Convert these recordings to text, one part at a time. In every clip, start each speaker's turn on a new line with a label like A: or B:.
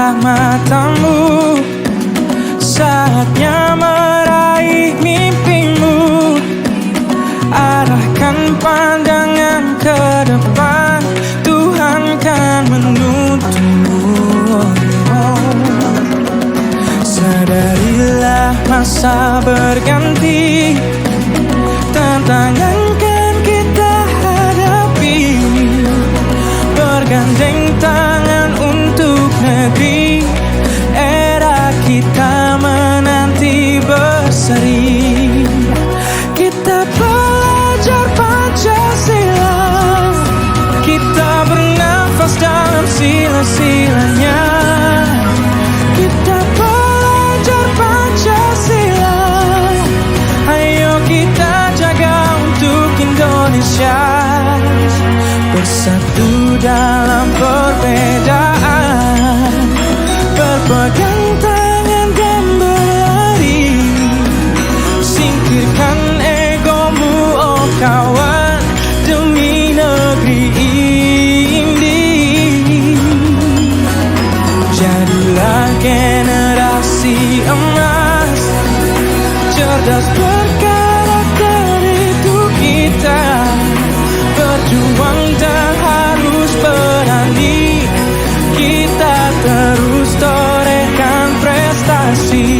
A: bukalah matamu, saatnya meraih mimpimu. Arahkan pandangan ke depan, Tuhan kan menuntunmu. Sadarilah masa berganti, tantangan kan kita hadapi. Bergandeng tangan untuk negeri, era kita menanti berseri. Kita belajar Pancasila, kita bernafas dalam sila-silanya. Kita belajar Pancasila, ayo kita jaga untuk Indonesia. Bersatu dalam perbedaan, berpegang tangan dan berlari. Singkirkan egomu, oh kawan, demi negeri ini. Jadilah generasi emas, cerdas berkarakter itu kita. Berjuang dan harus berani, kita terus torehkan prestasi.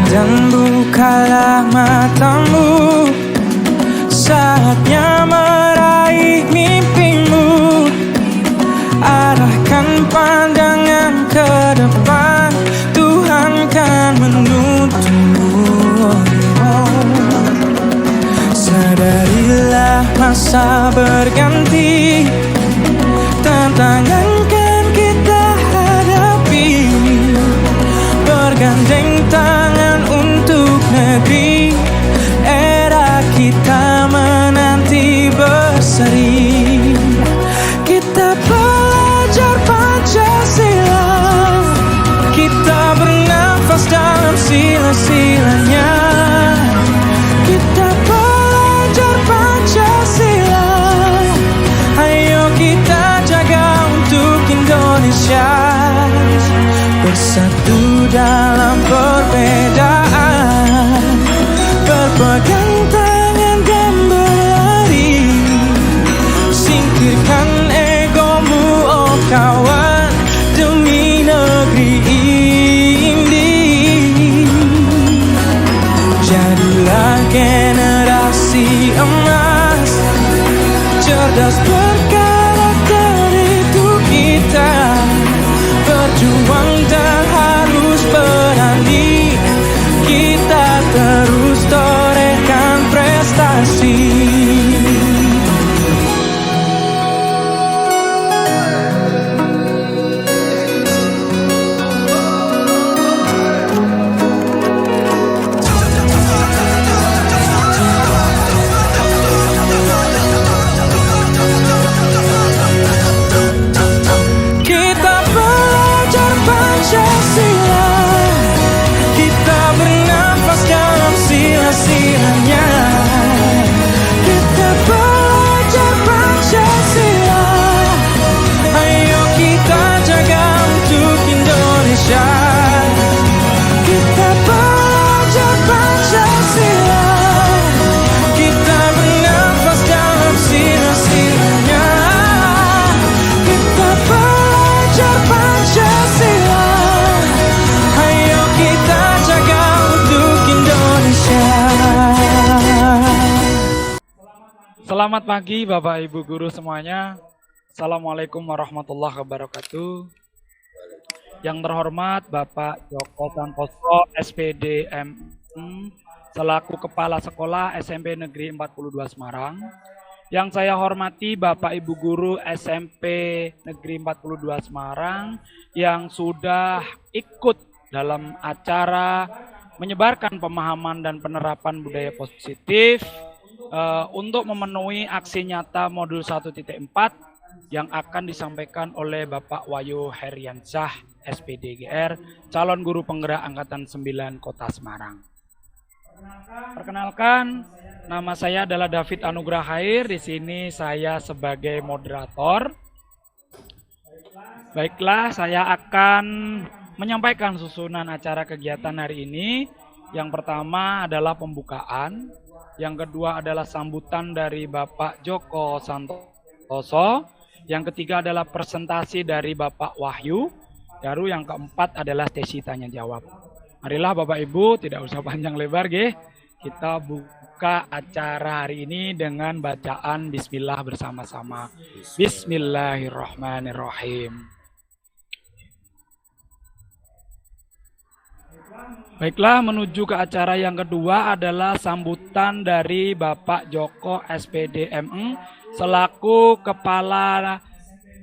A: Dan bukalah matamu, saatnya meraih mimpimu. Arahkan pandangan ke depan, Tuhan kan menuntunmu. Sadarilah masa berganti, tantangan kan kita hadapi. Bergandeng tangan untuk negeri, era kita menanti berseri. Kita belajar Pancasila, kita bernafas dalam sila-silanya. Kita belajar Pancasila, ayo kita jaga untuk Indonesia. Bersatu dalam perbedaan, berpegang tangan dan berlari. Singkirkan egomu, oh kawan, demi negeri ini. Jadilah generasi emas, cerdas berkarakter itu kita. Berjuang dan harus berani, kita terus torehkan
B: Selamat pagi Bapak Ibu Guru semuanya. Assalamualaikum warahmatullahi wabarakatuh. Yang terhormat Bapak Joko Santoso, SPD MM, selaku Kepala Sekolah SMP Negeri 42 Semarang. Yang saya hormati Bapak Ibu Guru SMP Negeri 42 Semarang yang sudah ikut dalam acara menyebarkan pemahaman dan penerapan budaya positif untuk memenuhi aksi nyata modul 1.4 yang akan disampaikan oleh Bapak Wahyu Heriansyah, SPDGR, calon guru penggerak Angkatan 9 Kota Semarang. Perkenalkan, nama saya adalah David Anugrah Khair. Di sini saya sebagai moderator. Baiklah, saya akan menyampaikan susunan acara kegiatan hari ini. Yang pertama adalah pembukaan. Yang kedua adalah sambutan dari Bapak Joko Santoso. Yang ketiga adalah presentasi dari Bapak Wahyu. Baru yang keempat adalah sesi tanya jawab. Marilah Bapak Ibu, tidak usah panjang lebar, kita buka acara hari ini dengan bacaan Bismillah bersama-sama. Bismillahirrahmanirrahim. Baiklah, menuju ke acara yang kedua adalah sambutan dari Bapak Joko SPDMM selaku Kepala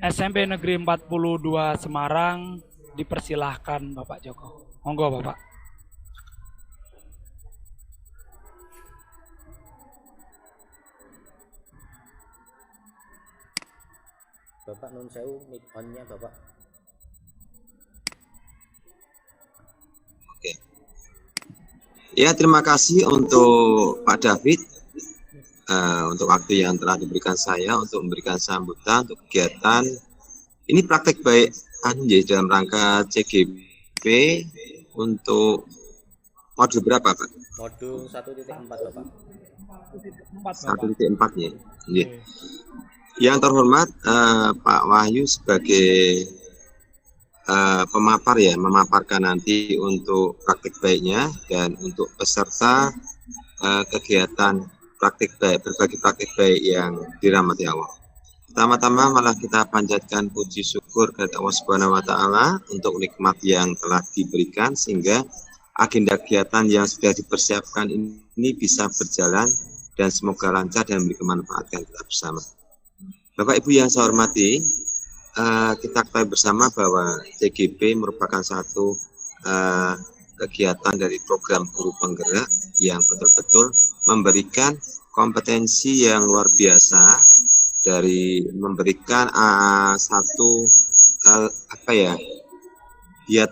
B: SMP Negeri 42 Semarang. Dipersilahkan Bapak Joko. Monggo Bapak.
C: Bapak nun sewu mic on-nya Bapak.
D: Oke. Ya, terima kasih untuk Pak David untuk waktu yang telah diberikan saya untuk memberikan sambutan untuk kegiatan ini praktek baik dalam rangka CGP untuk modul berapa Pak?
C: Modul 1.4 Bapak.
D: 1.4 ya. Yang terhormat Pak Wahyu sebagai pemapar ya, memaparkan nanti untuk praktik baiknya dan untuk peserta kegiatan praktik baik, berbagi praktik baik yang dirahmati Allah. Pertama-tama malah kita panjatkan puji syukur kepada Allah Subhanahu wa taala untuk nikmat yang telah diberikan sehingga agenda kegiatan yang sudah dipersiapkan ini bisa berjalan dan semoga lancar dan memberi kemanfaatan kita bersama. Bapak Ibu yang saya hormati, kita ketahui bersama bahwa CGP merupakan satu kegiatan dari program guru penggerak yang betul-betul memberikan kompetensi yang luar biasa dari memberikan satu dia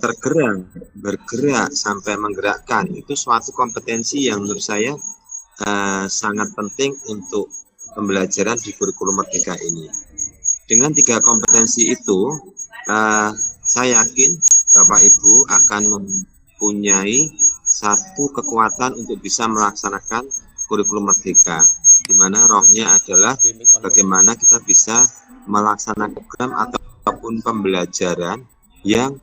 D: bergerak sampai menggerakkan. Itu suatu kompetensi yang menurut saya sangat penting untuk pembelajaran di kurikulum Merdeka ini. Dengan 3 kompetensi itu, saya yakin Bapak Ibu akan mempunyai satu kekuatan untuk bisa melaksanakan kurikulum Merdeka, di mana rohnya adalah bagaimana kita bisa melaksanakan program ataupun pembelajaran yang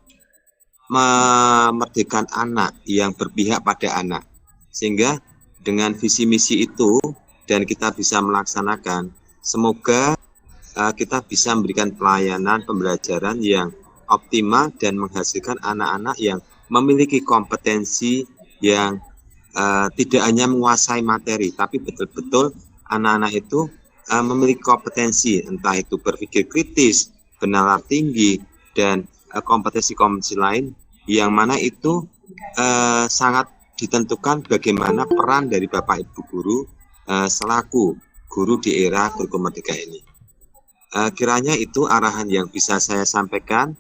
D: memerdekakan anak, yang berpihak pada anak. Sehingga dengan visi misi itu dan kita bisa melaksanakan, semoga kita bisa memberikan pelayanan pembelajaran yang optimal dan menghasilkan anak-anak yang memiliki kompetensi yang tidak hanya menguasai materi, tapi betul-betul anak-anak itu memiliki kompetensi, entah itu berpikir kritis, bernalar tinggi, dan kompetensi-kompetensi lain, yang mana itu sangat ditentukan bagaimana peran dari Bapak Ibu Guru selaku guru di era kurikulum Merdeka ini. Kiranya itu arahan yang bisa saya sampaikan.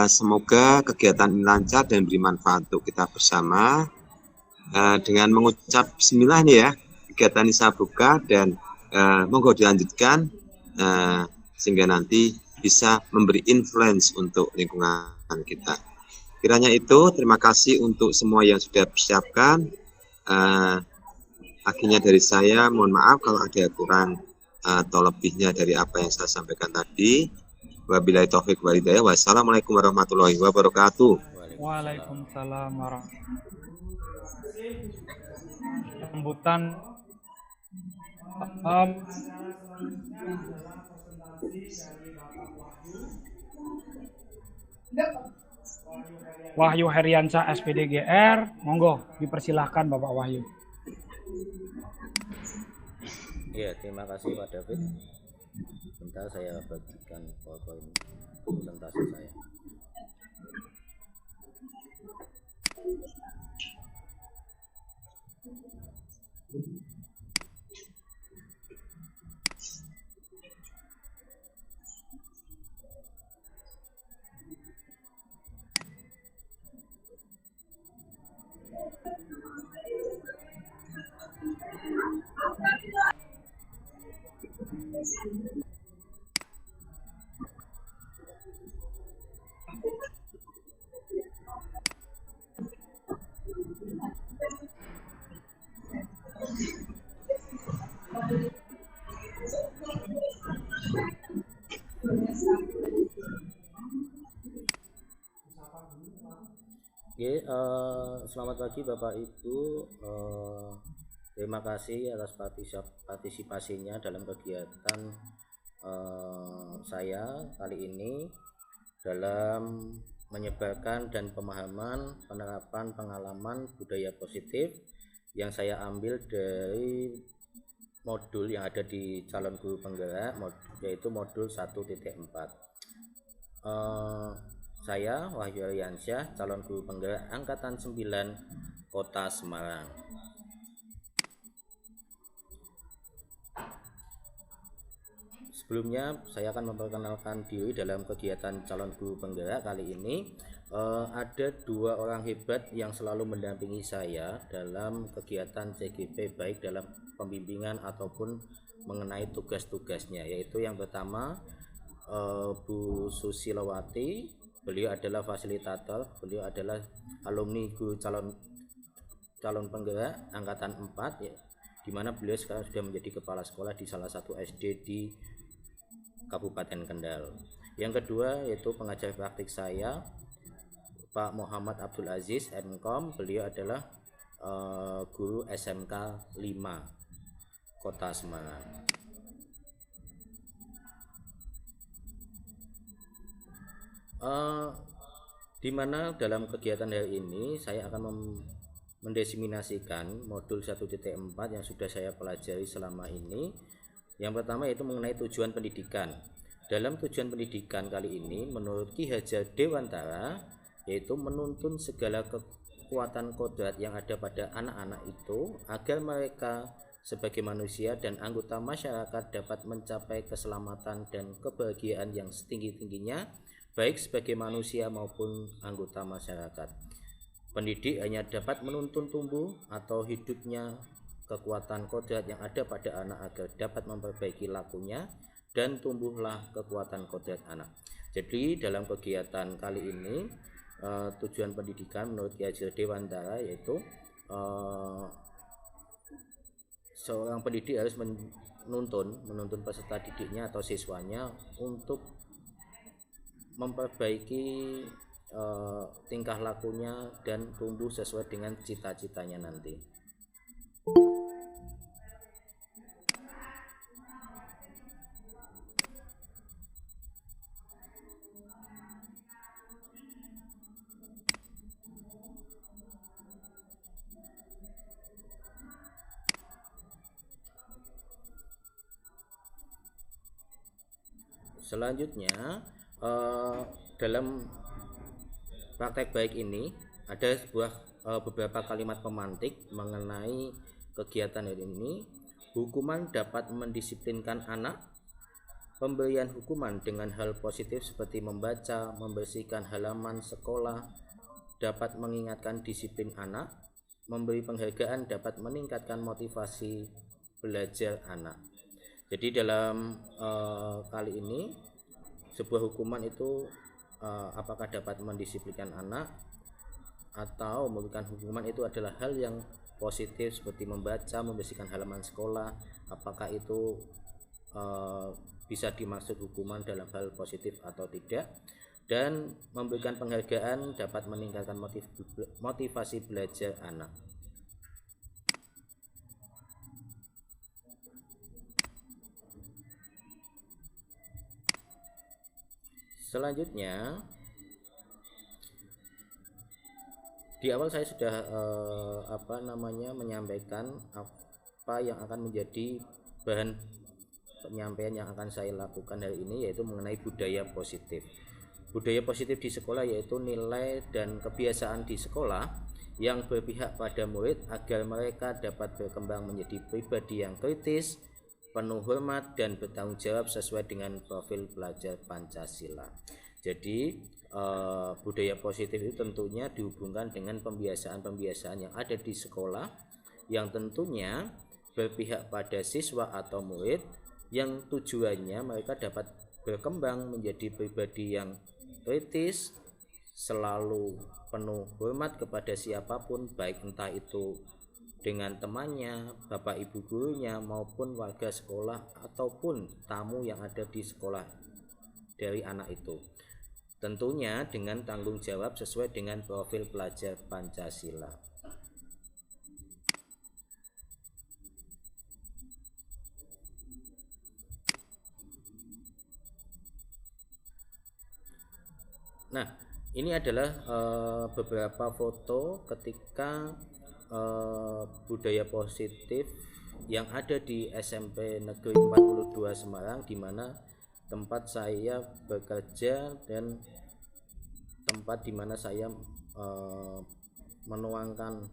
D: Semoga kegiatan ini lancar dan beri manfaat untuk kita bersama. Dengan mengucap bismillah nih ya, kegiatan ini saya buka dan monggo dilanjutkan sehingga nanti bisa memberi influence untuk lingkungan kita. Kiranya itu, terima kasih untuk semua yang sudah persiapkan. Akhirnya dari saya, mohon maaf kalau ada kurang atau lebihnya dari apa yang saya sampaikan tadi. Wabillahi taufiq wal hidayah. Wassalamualaikum warahmatullahi wabarakatuh.
B: Waalaikumsalam warahmatullahi wabarakatuh. Sambutan Um, Wahyu Heriansyah SPD GR, monggo dipersilahkan Bapak Wahyu.
C: Iya, terima kasih Pak David. Bentar saya bagikan PowerPoint presentasi saya. Oke, selamat pagi Bapak Ibu. Terima kasih atas partisipasinya dalam kegiatan saya kali ini dalam menyebarkan dan pemahaman penerapan pengalaman budaya positif yang saya ambil dari modul yang ada di calon guru penggerak, yaitu modul 1.4. Saya Wahyu Heriansyah, calon guru penggerak angkatan 9 Kota Semarang. Sebelumnya saya akan memperkenalkan diri dalam kegiatan calon guru penggerak kali ini. Ada dua orang hebat yang selalu mendampingi saya dalam kegiatan CGP, baik dalam pembimbingan ataupun mengenai tugas-tugasnya, yaitu yang pertama Bu Susilowati. Beliau adalah fasilitator, beliau adalah alumni guru calon penggerak angkatan 4 ya, di mana beliau sekarang sudah menjadi kepala sekolah di salah satu SD di Kabupaten Kendal. Yang kedua yaitu pengajar praktik saya, Pak Muhammad Abdul Aziz MKom. Beliau adalah guru SMK 5 Kota Semarang. Di mana dalam kegiatan hari ini saya akan mendesimasikan modul 1.4 yang sudah saya pelajari selama ini. Yang pertama yaitu mengenai tujuan pendidikan. Dalam tujuan pendidikan kali ini menurut Ki Hajar Dewantara yaitu menuntun segala kekuatan kodrat yang ada pada anak-anak itu agar mereka sebagai manusia dan anggota masyarakat dapat mencapai keselamatan dan kebahagiaan yang setinggi-tingginya, baik sebagai manusia maupun anggota masyarakat. Pendidik hanya dapat menuntun tumbuh atau hidupnya kekuatan kodrat yang ada pada anak agar dapat memperbaiki lakunya dan tumbuhlah kekuatan kodrat anak. Jadi dalam kegiatan kali ini tujuan pendidikan menurut Ki Hajar Dewantara yaitu seorang pendidik harus menuntun peserta didiknya atau siswanya untuk memperbaiki tingkah lakunya dan tumbuh sesuai dengan cita-citanya nanti. Selanjutnya dalam praktek baik ini ada beberapa kalimat pemantik mengenai kegiatan ini. Hukuman dapat mendisiplinkan anak. Pemberian hukuman dengan hal positif seperti membaca, membersihkan halaman sekolah dapat mengingatkan disiplin anak. Memberi penghargaan dapat meningkatkan motivasi belajar anak. Jadi dalam kali ini sebuah hukuman itu apakah dapat mendisiplinkan anak atau memberikan hukuman itu adalah hal yang positif seperti membaca, membersihkan halaman sekolah, apakah itu bisa dimaksud hukuman dalam hal positif atau tidak. Dan memberikan penghargaan dapat meningkatkan motivasi belajar anak. Selanjutnya, di awal saya sudah menyampaikan apa yang akan menjadi bahan penyampaian yang akan saya lakukan hari ini, yaitu mengenai budaya positif. Budaya positif di sekolah yaitu nilai dan kebiasaan di sekolah yang berpihak pada murid agar mereka dapat berkembang menjadi pribadi yang kritis, penuh hormat, dan bertanggung jawab sesuai dengan profil pelajar Pancasila. Jadi budaya positif itu tentunya dihubungkan dengan pembiasaan-pembiasaan yang ada di sekolah yang tentunya berpihak pada siswa atau murid, yang tujuannya mereka dapat berkembang menjadi pribadi yang kritis, selalu penuh hormat kepada siapapun, baik entah itu dengan temannya, bapak ibu gurunya, maupun warga sekolah ataupun tamu yang ada di sekolah dari anak itu. Tentunya dengan tanggung jawab sesuai dengan profil pelajar Pancasila. Nah, ini adalah beberapa foto ketika budaya positif yang ada di SMP Negeri 42 Semarang, di mana tempat saya bekerja dan tempat di mana saya menuangkan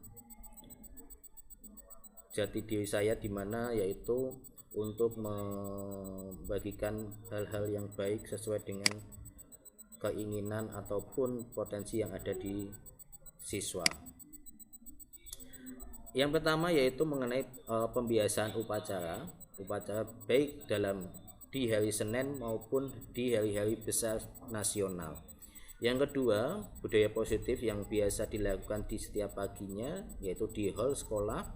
C: jati diri saya, di mana yaitu untuk membagikan hal-hal yang baik sesuai dengan keinginan ataupun potensi yang ada di siswa. Yang pertama yaitu mengenai pembiasaan upacara baik di hari Senin maupun di hari-hari besar nasional. Yang kedua, budaya positif yang biasa dilakukan di setiap paginya yaitu di hall sekolah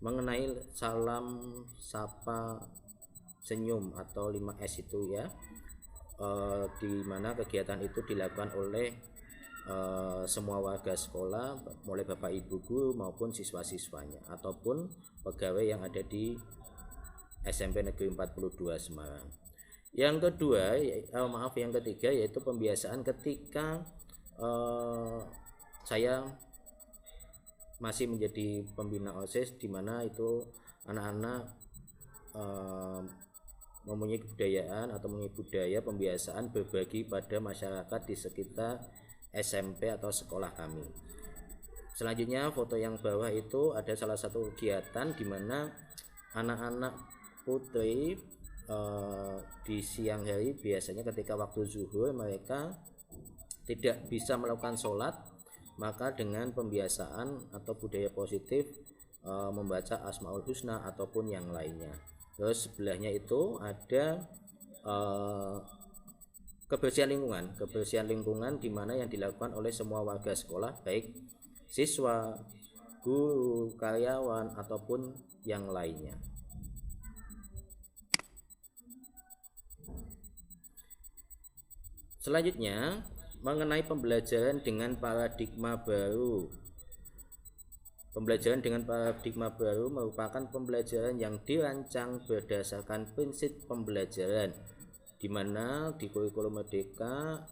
C: mengenai salam, sapa, senyum atau 5S itu ya. Di mana kegiatan itu dilakukan oleh semua warga sekolah, mulai bapak ibu guru maupun siswa-siswanya ataupun pegawai yang ada di SMP Negeri 42 Semarang. Yang ketiga yaitu pembiasaan ketika saya masih menjadi pembina OSIS, di mana itu anak-anak mempunyai kebudayaan atau mempunyai budaya pembiasaan berbagi pada masyarakat di sekitar SMP atau sekolah kami. Selanjutnya foto yang bawah itu ada salah satu kegiatan di mana anak-anak putri di siang hari biasanya ketika waktu zuhur mereka tidak bisa melakukan sholat, maka dengan pembiasaan atau budaya positif membaca Asmaul Husna ataupun yang lainnya. Terus sebelahnya itu ada kebersihan lingkungan di mana yang dilakukan oleh semua warga sekolah, baik siswa, guru, karyawan ataupun yang lainnya. Selanjutnya mengenai pembelajaran dengan paradigma baru. Pembelajaran dengan paradigma baru merupakan pembelajaran yang dirancang berdasarkan prinsip pembelajaran, di mana di kurikulum Merdeka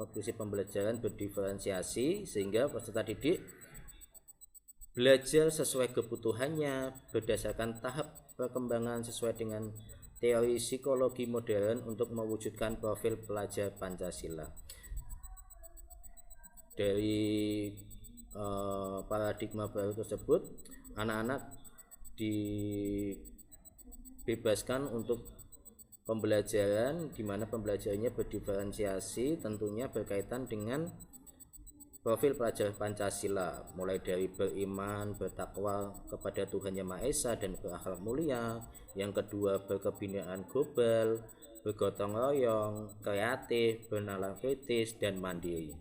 C: prinsip pembelajaran berdiferensiasi sehingga peserta didik belajar sesuai kebutuhannya berdasarkan tahap perkembangan sesuai dengan teori psikologi modern untuk mewujudkan profil pelajar Pancasila. Dari paradigma baru tersebut, anak-anak dibebaskan untuk pembelajaran, di mana pembelajarannya berdiferensiasi, tentunya berkaitan dengan profil pelajar Pancasila, mulai dari beriman, bertakwa kepada Tuhan Yang Maha Esa dan berakhlak mulia. Yang kedua, berkebinaan global, bergotong royong, kreatif, bernalar kritis, dan mandiri.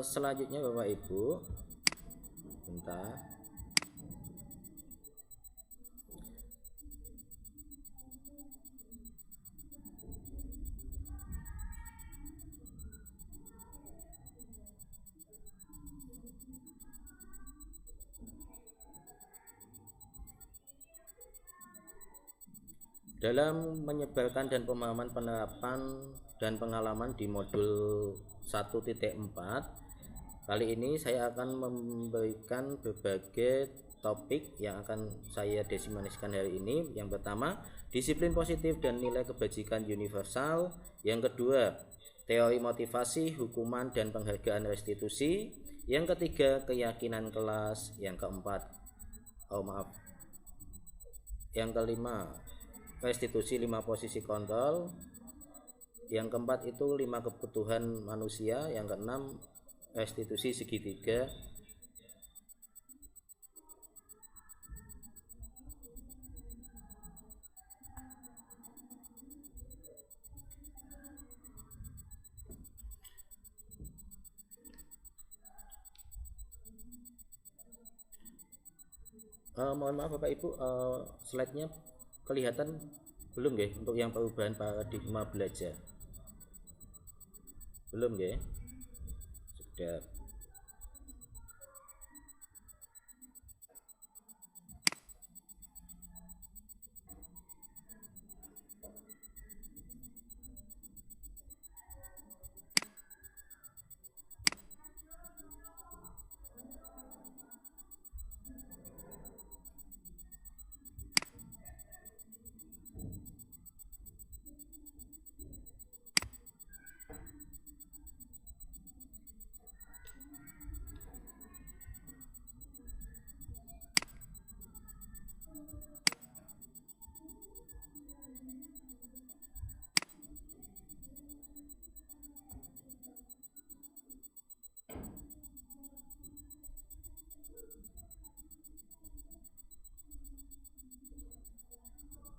C: Selanjutnya Bapak Ibu, bentar. Dalam menyebarkan dan pemahaman penerapan dan pengalaman di modul 1.4, kali ini saya akan memberikan berbagai topik yang akan saya desimasikan hari ini. Yang pertama, disiplin positif dan nilai kebajikan universal. Yang kedua, teori motivasi, hukuman dan penghargaan restitusi. Yang ketiga, keyakinan kelas. Yang kelima, restitusi 5 posisi kontrol. Yang keempat itu 5 kebutuhan manusia. Yang keenam, restitusi segitiga. Mohon maaf Bapak Ibu, slide-nya kelihatan belum nggih untuk yang perubahan paradigma belajar? Belum nggih? Sudah.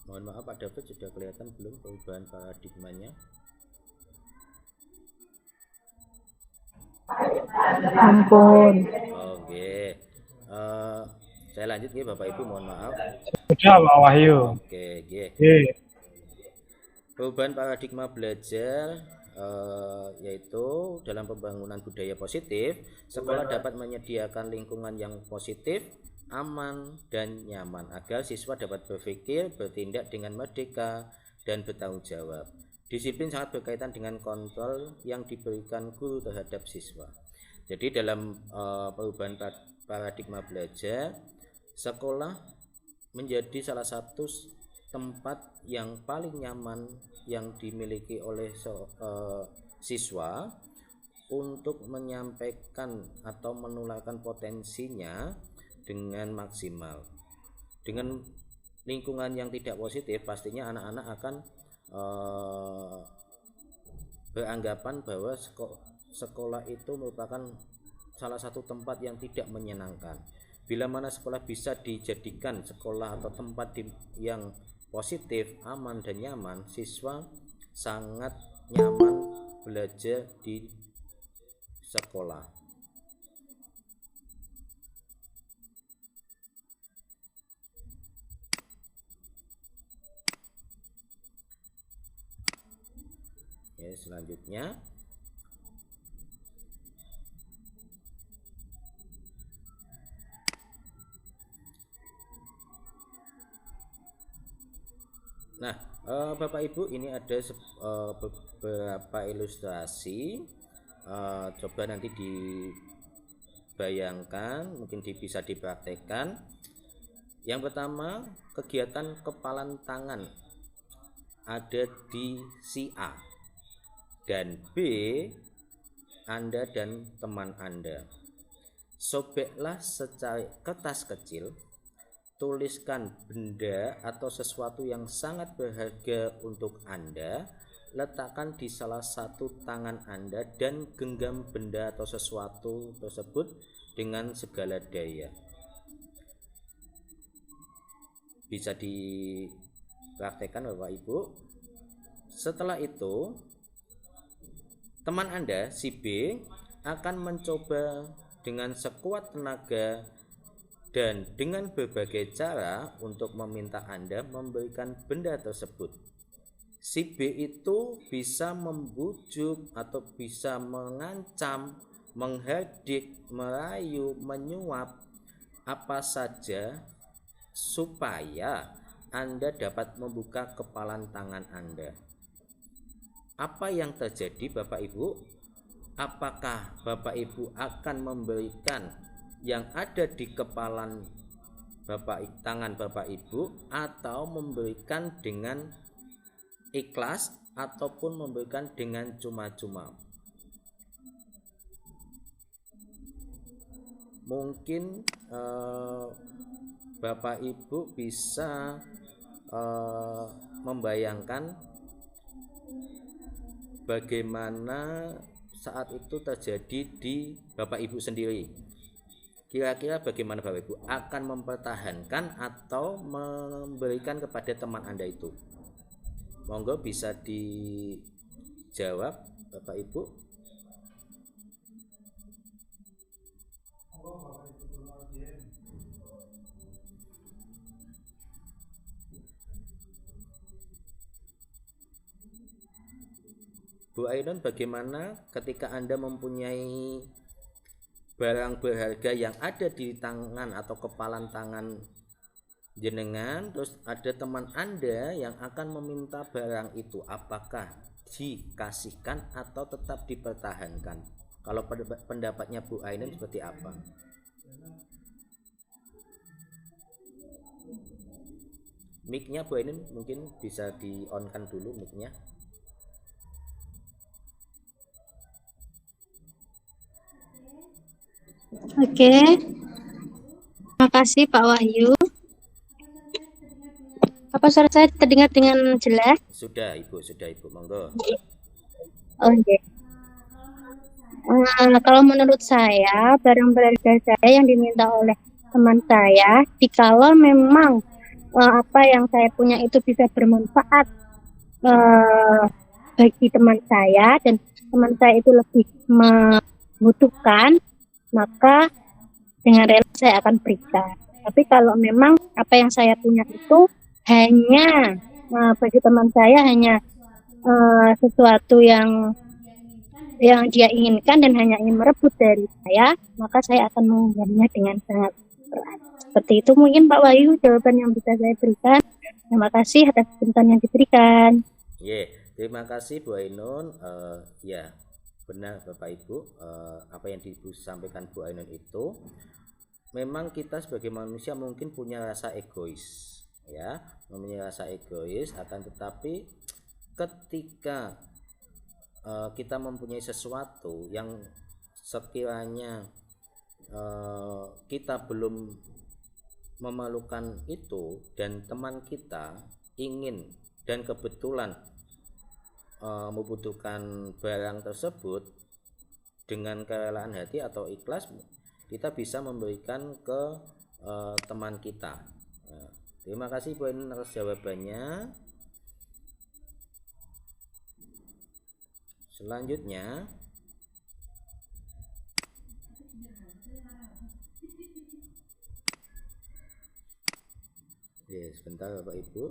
C: Mohon maaf Pak David, sudah kelihatan belum perubahan paradigmanya?
E: Ampun.
C: Oke. Saya lanjut ya Bapak Ibu, mohon maaf.
B: Sudah Pak Wahyu.
C: Oke. Perubahan paradigma belajar yaitu dalam pembangunan budaya positif, sekolah dapat menyediakan lingkungan yang positif, aman dan nyaman agar siswa dapat berpikir, bertindak dengan merdeka dan bertanggung jawab. Disiplin sangat berkaitan dengan kontrol yang diberikan guru terhadap siswa. Jadi dalam perubahan paradigma belajar, sekolah menjadi salah satu tempat yang paling nyaman yang dimiliki oleh siswa untuk menyampaikan atau menularkan potensinya dengan maksimal. Dengan lingkungan yang tidak positif, pastinya anak-anak akan beranggapan bahwa sekolah itu merupakan salah satu tempat yang tidak menyenangkan. Bila mana sekolah bisa dijadikan sekolah atau tempat yang positif, aman dan nyaman, siswa sangat nyaman belajar di sekolah. Selanjutnya Bapak Ibu, ini ada beberapa ilustrasi, coba nanti dibayangkan, mungkin bisa dipraktekkan. Yang pertama, kegiatan kepalan tangan ada di si A dan B, Anda dan teman Anda. Sobeklah secari kertas kecil, tuliskan benda atau sesuatu yang sangat berharga untuk Anda, letakkan di salah satu tangan Anda dan genggam benda atau sesuatu tersebut dengan segala daya. Bisa dipraktekkan Bapak Ibu. Setelah itu, teman Anda, si B, akan mencoba dengan sekuat tenaga dan dengan berbagai cara untuk meminta Anda memberikan benda tersebut. Si B itu bisa membujuk atau bisa mengancam, menghardik, merayu, menyuap, apa saja supaya Anda dapat membuka kepalan tangan Anda. Apa yang terjadi Bapak Ibu? Apakah Bapak Ibu akan memberikan yang ada di kepalan tangan Bapak Ibu, atau memberikan dengan ikhlas ataupun memberikan dengan cuma-cuma? Mungkin Bapak Ibu bisa membayangkan bagaimana saat itu terjadi di Bapak Ibu sendiri. Kira-kira bagaimana Bapak Ibu akan mempertahankan atau memberikan kepada teman Anda itu? Monggo bisa dijawab Bapak Ibu. Bu Ainun, bagaimana ketika Anda mempunyai barang berharga yang ada di tangan atau kepalan tangan jenengan, terus ada teman Anda yang akan meminta barang itu, apakah dikasihkan atau tetap dipertahankan? Kalau pendapatnya Bu Ainun seperti apa? Mic-nya Bu Ainun mungkin bisa di-on-kan dulu mic-nya.
F: Oke, terima kasih Pak Wahyu. Apa suara saya terdengar dengan jelas?
C: Sudah Ibu, monggo.
F: Oke. Kalau menurut saya, barang berharga saya yang diminta oleh teman saya, jikalau memang apa yang saya punya itu bisa bermanfaat bagi teman saya, dan teman saya itu lebih membutuhkan, maka dengan rela saya akan berikan. Tapi kalau memang apa yang saya punya itu hanya bagi teman saya hanya sesuatu yang dia inginkan dan hanya ingin merebut dari saya, maka saya akan mengambilnya dengan sangat berat. Seperti itu mungkin Pak Wahyu jawaban yang bisa saya berikan. Terima kasih atas kesempatan yang diberikan.
C: Terima kasih Bu Ainun. Ya, benar Bapak Ibu, apa yang disampaikan Bu Ainun itu, memang kita sebagai manusia mungkin punya rasa egois, ya, mempunyai rasa egois. Akan tetapi ketika kita mempunyai sesuatu yang sekiranya kita belum memerlukan itu, dan teman kita ingin dan kebetulan membutuhkan barang tersebut, dengan kerelaan hati atau ikhlas kita bisa memberikan ke teman kita. Terima kasih Bu Ainun atas jawabannya. Selanjutnya sebentar Bapak Ibu.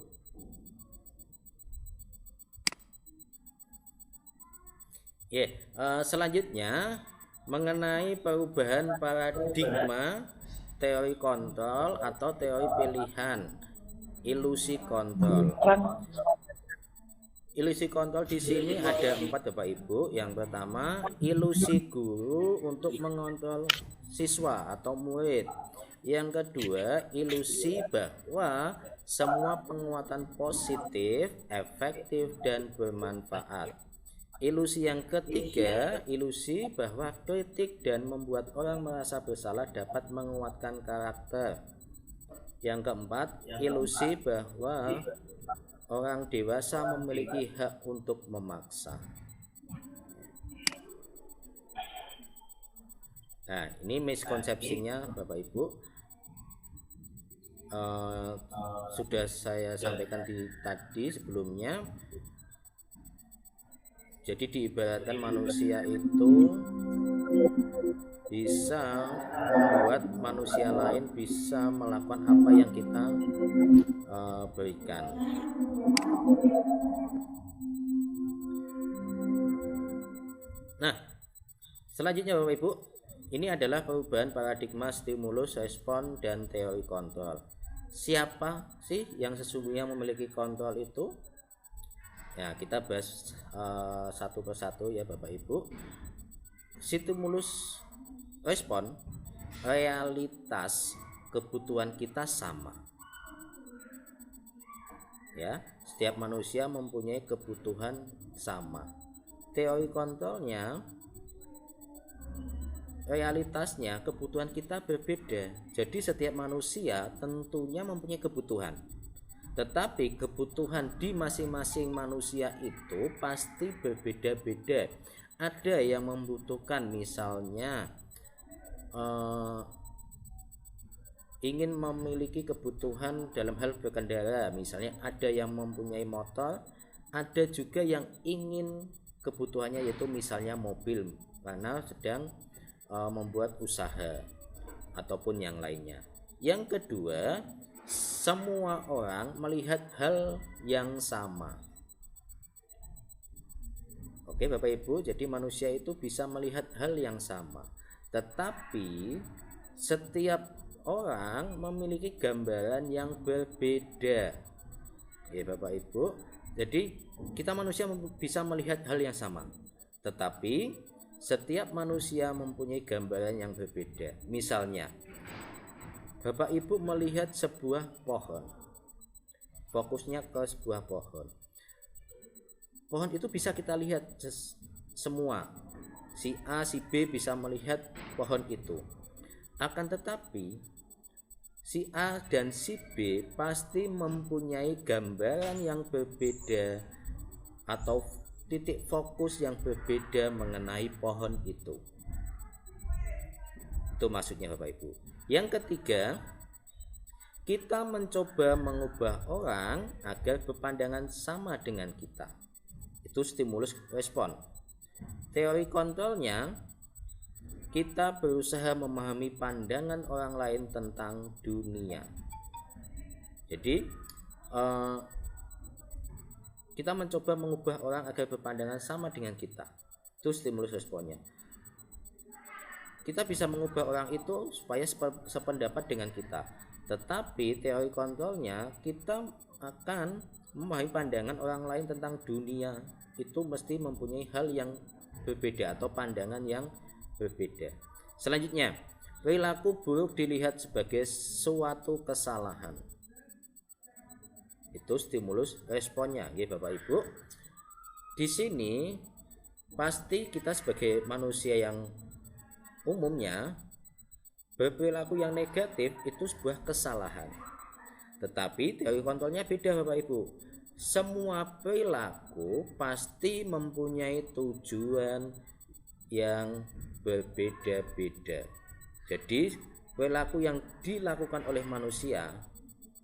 C: Selanjutnya mengenai perubahan paradigma teori kontrol atau teori pilihan, ilusi kontrol. Ilusi kontrol di sini ada 4 Bapak Ibu. Yang pertama, ilusi guru untuk mengontrol siswa atau murid. Yang kedua, ilusi bahwa semua penguatan positif, efektif, dan bermanfaat. Ilusi yang ketiga, ilusi bahwa kritik dan membuat orang merasa bersalah dapat menguatkan karakter. Yang keempat, ilusi bahwa orang dewasa memiliki hak untuk memaksa. Nah, ini miskonsepsinya Bapak Ibu. Sudah saya sampaikan tadi sebelumnya. Jadi diibaratkan manusia itu bisa membuat manusia lain bisa melakukan apa yang kita berikan. Nah, selanjutnya Bapak Ibu, ini adalah perubahan paradigma stimulus, respon, dan teori kontrol. siapa sih yang sesungguhnya memiliki kontrol itu? Ya, kita bahas satu persatu ya Bapak Ibu. Stimulus respon, realitas kebutuhan kita sama. Ya, setiap manusia mempunyai kebutuhan sama. Teori kontrolnya, realitasnya kebutuhan kita berbeda. Jadi setiap manusia tentunya mempunyai kebutuhan. Tetapi kebutuhan di masing-masing manusia itu pasti berbeda-beda. Ada yang membutuhkan misalnya ingin memiliki kebutuhan dalam hal berkendara, misalnya ada yang mempunyai motor, ada juga yang ingin kebutuhannya yaitu misalnya mobil karena sedang membuat usaha ataupun yang lainnya. Yang kedua, semua orang melihat hal yang sama. Oke Bapak Ibu, jadi manusia itu bisa melihat hal yang sama. Tetapi setiap orang memiliki gambaran yang berbeda. Ya Bapak Ibu, jadi kita manusia bisa melihat hal yang sama. Tetapi setiap manusia mempunyai gambaran yang berbeda. Misalnya, Bapak Ibu melihat sebuah pohon, fokusnya ke sebuah pohon. Pohon itu bisa kita lihat semua. Si A, si B bisa melihat pohon itu. Akan tetapi si A dan si B pasti mempunyai gambaran yang berbeda atau titik fokus yang berbeda mengenai pohon itu. Itu maksudnya Bapak Ibu. Yang ketiga, kita mencoba mengubah orang agar berpandangan sama dengan kita. Itu stimulus respon. Teori kontrolnya, kita berusaha memahami pandangan orang lain tentang dunia. Jadi kita mencoba mengubah orang agar berpandangan sama dengan kita. Itu stimulus responnya. Kita bisa mengubah orang itu supaya sependapat dengan kita. Tetapi teori kontrolnya, kita akan memahami pandangan orang lain tentang dunia itu mesti mempunyai hal yang berbeda atau pandangan yang berbeda. Selanjutnya, perilaku buruk dilihat sebagai suatu kesalahan. Itu stimulus responnya, ya Bapak Ibu. Di sini pasti kita sebagai manusia yang umumnya berperilaku yang negatif itu sebuah kesalahan. Tetapi teori kontrolnya beda Bapak Ibu. Semua perilaku pasti mempunyai tujuan yang berbeda-beda. Jadi perilaku yang dilakukan oleh manusia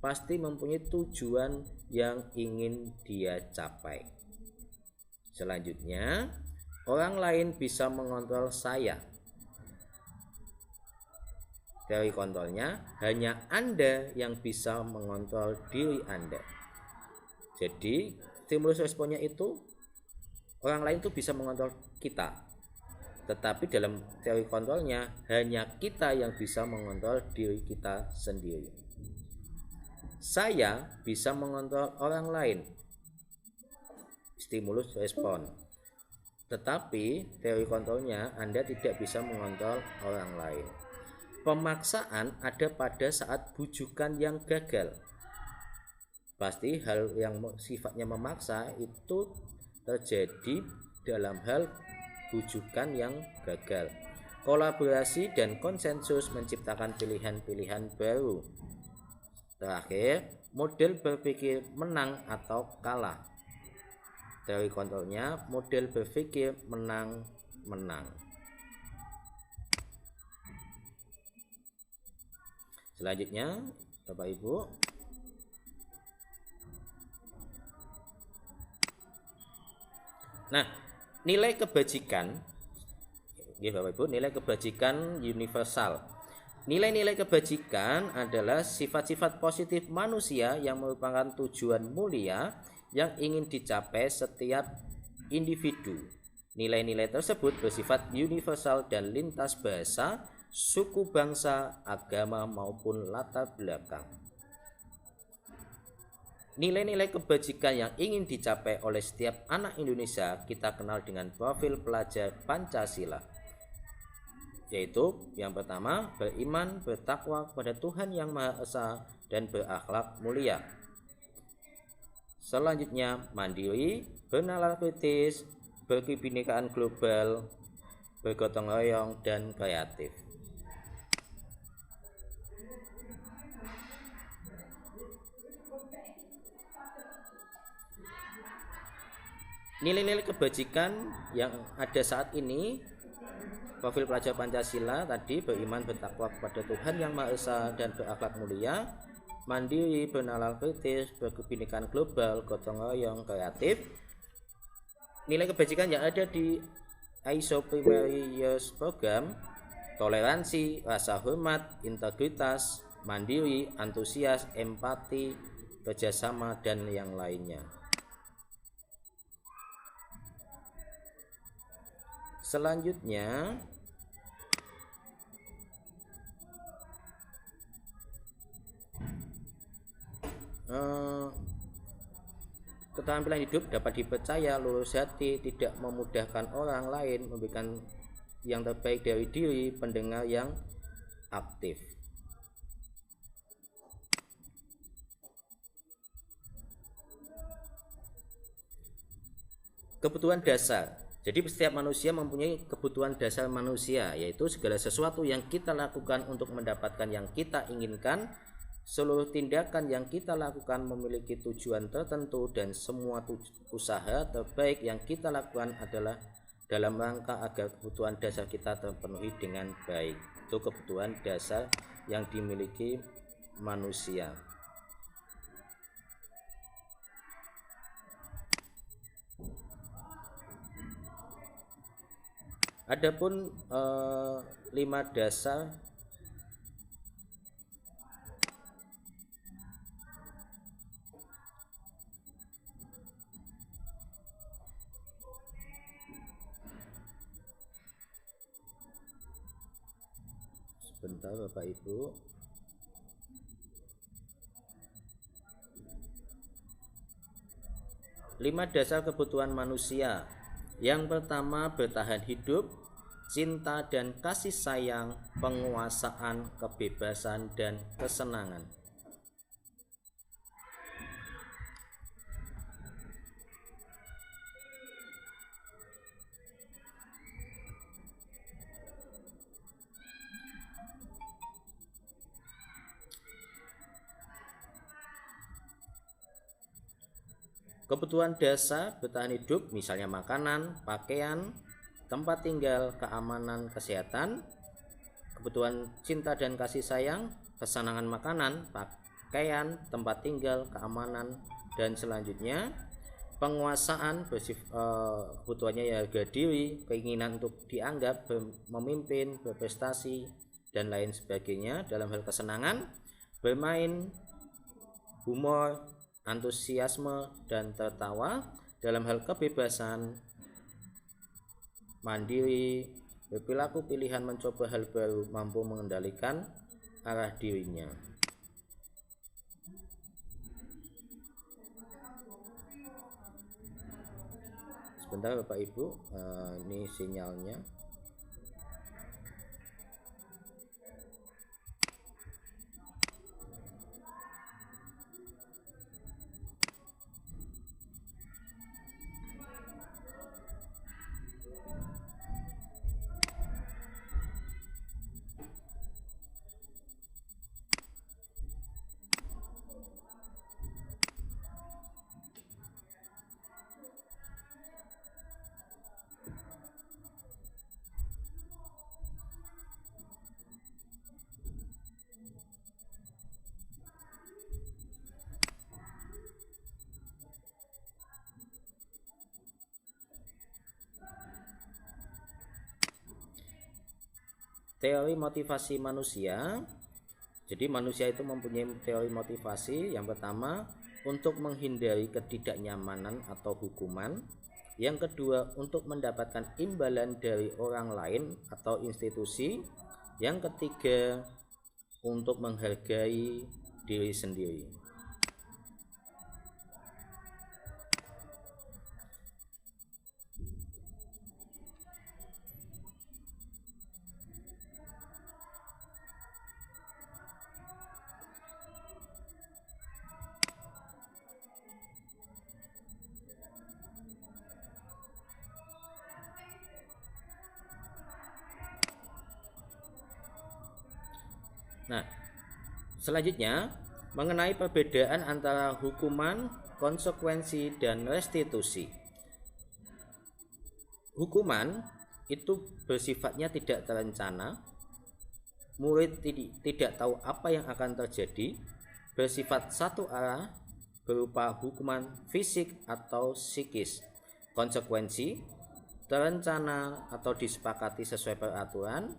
C: pasti mempunyai tujuan yang ingin dia capai. Selanjutnya, orang lain bisa mengontrol saya. Teori kontrolnya, hanya Anda yang bisa mengontrol diri Anda. Jadi stimulus responnya itu orang lain itu bisa mengontrol kita. Tetapi dalam teori kontrolnya, hanya kita yang bisa mengontrol diri kita sendiri. Saya bisa mengontrol orang lain. Stimulus respon. Tetapi teori kontrolnya, Anda tidak bisa mengontrol orang lain. Pemaksaan ada pada saat bujukan yang gagal. Pasti hal yang sifatnya memaksa itu terjadi dalam hal bujukan yang gagal. Kolaborasi dan konsensus menciptakan pilihan-pilihan baru. Terakhir, model berpikir menang atau kalah. Teori kontrolnya, model berpikir menang-menang. Selanjutnya, Bapak Ibu, nah, nilai kebajikan, ya Bapak Ibu, nilai kebajikan universal. Nilai-nilai kebajikan adalah sifat-sifat positif manusia yang merupakan tujuan mulia yang ingin dicapai setiap individu. Nilai-nilai tersebut bersifat universal dan lintas bahasa, suku, bangsa, agama maupun latar belakang. Nilai-nilai kebajikan yang ingin dicapai oleh setiap anak Indonesia kita kenal dengan profil pelajar Pancasila, yaitu yang pertama, beriman, bertakwa kepada Tuhan Yang Maha Esa dan berakhlak mulia. Selanjutnya, mandiri, bernalar kritis, berkebinekaan global, bergotong royong, dan kreatif. Nilai-nilai kebajikan yang ada saat ini, profil pelajar Pancasila tadi, beriman, bertakwa kepada Tuhan Yang Maha Esa dan berakhlak mulia, mandiri, bernalar kritis, berkebinekaan global, gotong royong, kreatif. Nilai kebajikan yang ada di ISO Primary Years Program, toleransi, rasa hormat, integritas, mandiri, antusias, empati, kerjasama, dan yang lainnya. Selanjutnya, keterampilan hidup dapat dipercaya, lurus hati, tidak memudahkan orang lain, memberikan yang terbaik dari diri, pendengar yang aktif. Kebutuhan dasar. Jadi setiap manusia mempunyai kebutuhan dasar manusia, yaitu segala sesuatu yang kita lakukan untuk mendapatkan yang kita inginkan. Seluruh tindakan yang kita lakukan memiliki tujuan tertentu, dan semua usaha terbaik yang kita lakukan adalah dalam rangka agar kebutuhan dasar kita terpenuhi dengan baik. Itu kebutuhan dasar yang dimiliki manusia. Adapun 5 dasar sebentar Bapak Ibu. Lima dasar kebutuhan manusia. Yang pertama, bertahan hidup, cinta dan kasih sayang, penguasaan, kebebasan, dan kesenangan. Kebutuhan dasar bertahan hidup misalnya makanan, pakaian, tempat tinggal, keamanan, kesehatan. Kebutuhan cinta dan kasih sayang, kesenangan makanan, pakaian, tempat tinggal, keamanan, dan selanjutnya penguasaan, kebutuhannya ya harga diri, keinginan untuk dianggap, memimpin, berprestasi, dan lain sebagainya. Dalam hal kesenangan, bermain, humor, antusiasme, dan tertawa. Dalam hal kebebasan, mandiri, berperilaku pilihan, mencoba hal baru, mampu mengendalikan arah dirinya. Sebentar Bapak Ibu, ini sinyalnya. Teori motivasi manusia. Jadi manusia itu mempunyai teori motivasi. Yang pertama, untuk menghindari ketidaknyamanan atau hukuman. Yang kedua, untuk mendapatkan imbalan dari orang lain atau institusi. Yang ketiga, untuk menghargai diri sendiri. Nah, selanjutnya mengenai perbedaan antara hukuman, konsekuensi, dan restitusi. Hukuman itu bersifatnya tidak terencana, murid tidak tahu apa yang akan terjadi, bersifat satu arah, berupa hukuman fisik atau psikis. Konsekuensi terencana atau disepakati sesuai peraturan,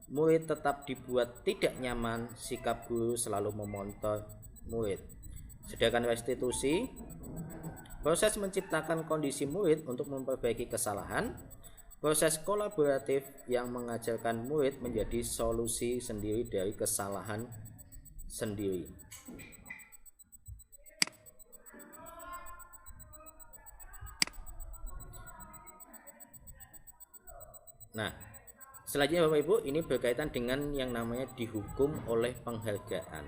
C: murid tetap dibuat tidak nyaman, sikap guru selalu memonitor murid. Sedangkan restitusi, proses menciptakan kondisi murid untuk memperbaiki kesalahan, proses kolaboratif yang mengajarkan murid menjadi solusi sendiri dari kesalahan sendiri. Nah, selanjutnya Bapak Ibu, ini berkaitan dengan yang namanya dihukum oleh penghargaan.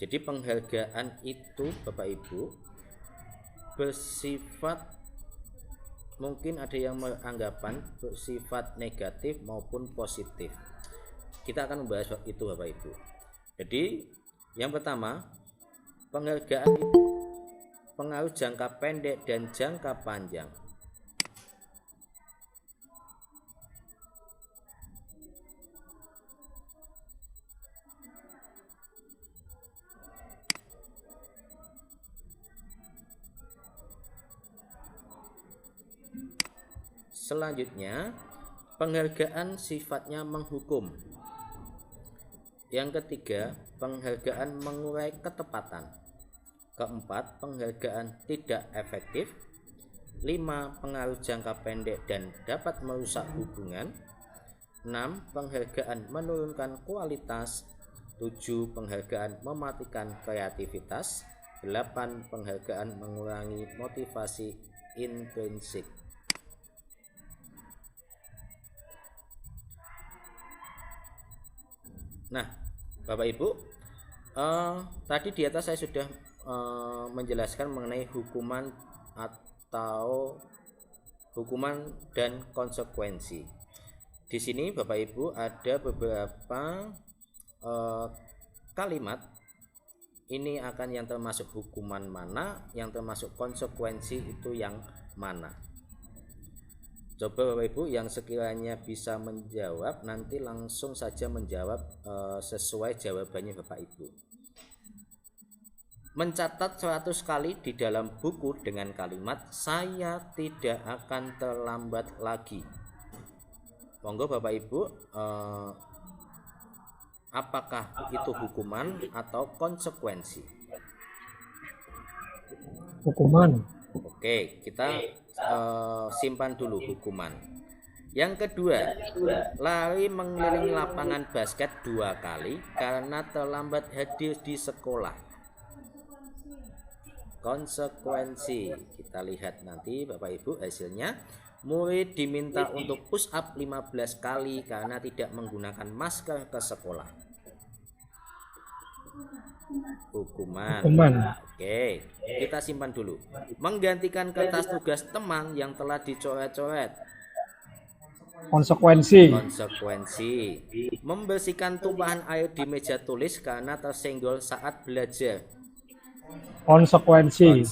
C: Jadi penghargaan itu Bapak Ibu bersifat, mungkin ada yang beranggapan bersifat negatif maupun positif. Kita akan membahas itu Bapak Ibu. Jadi yang pertama, penghargaan itu pengaruh jangka pendek dan jangka panjang. Selanjutnya, penghargaan sifatnya menghukum. Yang ketiga, penghargaan mengurai ketepatan. Keempat, penghargaan tidak efektif. 5, pengaruh jangka pendek dan dapat merusak hubungan. 6, penghargaan menurunkan kualitas. 7, penghargaan mematikan kreativitas. 8, penghargaan mengurangi motivasi intrinsik. Nah, Bapak Ibu, tadi di atas saya sudah menjelaskan mengenai hukuman atau hukuman dan konsekuensi. Di sini Bapak Ibu ada beberapa kalimat. Ini akan yang termasuk hukuman mana, yang termasuk konsekuensi itu yang mana. Coba Bapak Ibu yang sekiranya bisa menjawab, nanti langsung saja menjawab sesuai jawabannya Bapak Ibu. Mencatat 100 kali di dalam buku dengan kalimat "saya tidak akan terlambat lagi". Monggo Bapak Ibu, apakah itu hukuman atau konsekuensi?
E: Hukuman.
C: Oke, kita simpan dulu hukuman. Yang kedua, lari mengelilingi lapangan basket 2 kali karena terlambat hadir di sekolah. Konsekuensi, kita lihat nanti Bapak Ibu hasilnya. Murid diminta untuk push up 15 kali karena tidak menggunakan masker ke sekolah. Hukuman. Oke, kita simpan dulu. Menggantikan kertas tugas teman yang telah dicoret-coret.
E: Konsekuensi.
C: Membersihkan tumpahan air di meja tulis karena tersenggol saat belajar.
E: Konsekuensi.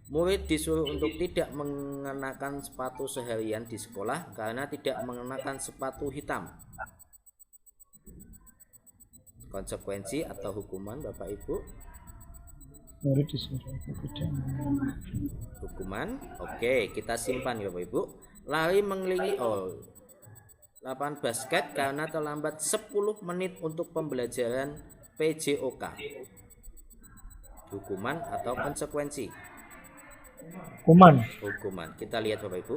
C: Murid disuruh untuk tidak mengenakan sepatu seharian di sekolah karena tidak mengenakan sepatu hitam. Konsekuensi atau hukuman Bapak Ibu?
E: Murid disuruh tidak.
C: Hukuman. Oke, kita simpan ya Bapak Ibu. Lari mengelilingi lapangan basket karena terlambat 10 menit untuk pembelajaran PJOK. Hukuman atau konsekuensi? Hukuman. Kita lihat Bapak Ibu.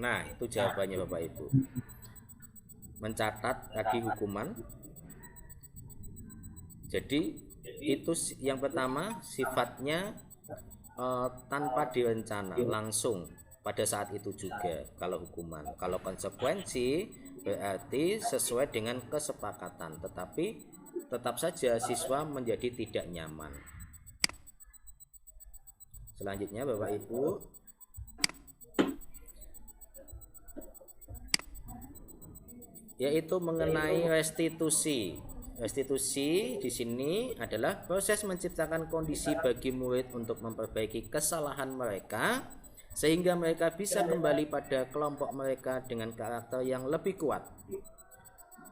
C: Nah, itu jawabannya Bapak Ibu. Mencatat tadi hukuman. Jadi itu yang pertama sifatnya tanpa direncana, langsung pada saat itu juga kalau hukuman. Kalau konsekuensi berarti sesuai dengan kesepakatan, tetapi tetap saja siswa menjadi tidak nyaman. Selanjutnya Bapak Ibu, yaitu mengenai restitusi. Restitusi di sini adalah proses menciptakan kondisi bagi murid untuk memperbaiki kesalahan mereka sehingga mereka bisa kembali pada kelompok mereka dengan karakter yang lebih kuat.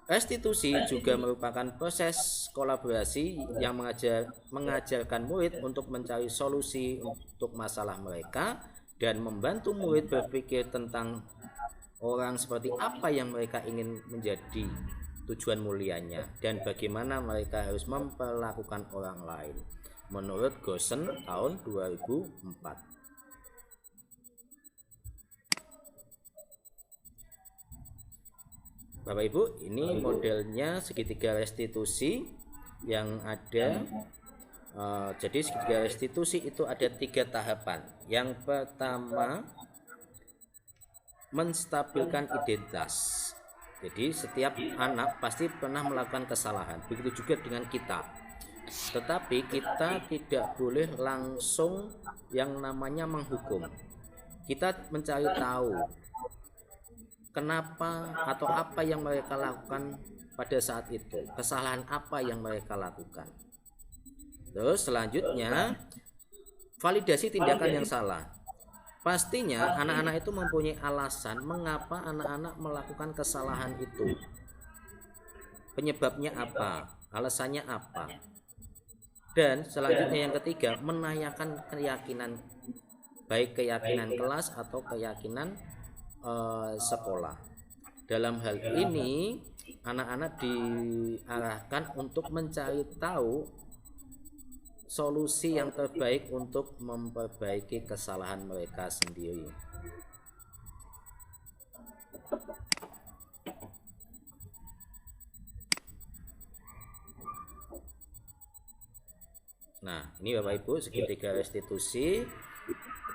C: Restitusi juga merupakan proses kolaborasi yang mengajarkan murid untuk mencari solusi untuk masalah mereka dan membantu murid berpikir tentang orang seperti apa yang mereka ingin menjadi tujuan mulianya dan bagaimana mereka harus memperlakukan orang lain menurut Goosen tahun 2004. Bapak Ibu, ini modelnya segitiga restitusi yang ada. Jadi segitiga restitusi itu ada 3 tahapan. Yang pertama, menstabilkan identitas. Jadi setiap anak pasti pernah melakukan kesalahan, begitu juga dengan kita. Tetapi kita tidak boleh langsung yang namanya menghukum. Kita mencari tahu kenapa atau apa yang mereka lakukan pada saat itu, kesalahan apa yang mereka lakukan. Terus selanjutnya, validasi tindakan yang salah. Pastinya anak-anak itu mempunyai alasan mengapa anak-anak melakukan kesalahan itu. Penyebabnya apa? Alasannya apa? Dan selanjutnya yang ketiga, menanyakan keyakinan, baik keyakinan kelas atau keyakinan sekolah. Dalam hal ini anak-anak diarahkan untuk mencari tahu solusi yang terbaik untuk memperbaiki kesalahan mereka sendiri. Nah, ini Bapak Ibu segitiga restitusi.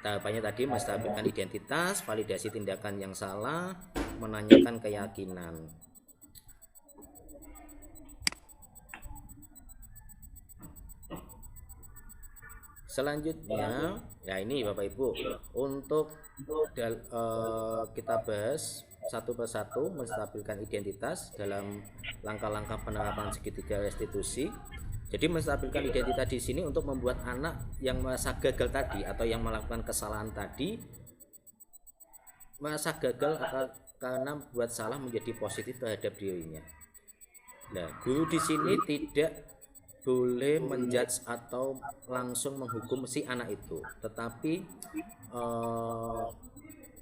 C: Tahapannya tadi menstabilkan identitas, validasi tindakan yang salah, menanyakan keyakinan. Selanjutnya, ya ini Bapak Ibu, untuk kita bahas satu persatu menstabilkan identitas dalam langkah-langkah penerapan segitiga restitusi. Jadi menstabilkan identitas di sini untuk membuat anak yang merasa gagal tadi atau yang melakukan kesalahan tadi merasa gagal karena buat salah menjadi positif terhadap dirinya. Nah, guru di sini tidak boleh menjudge atau langsung menghukum si anak itu, tetapi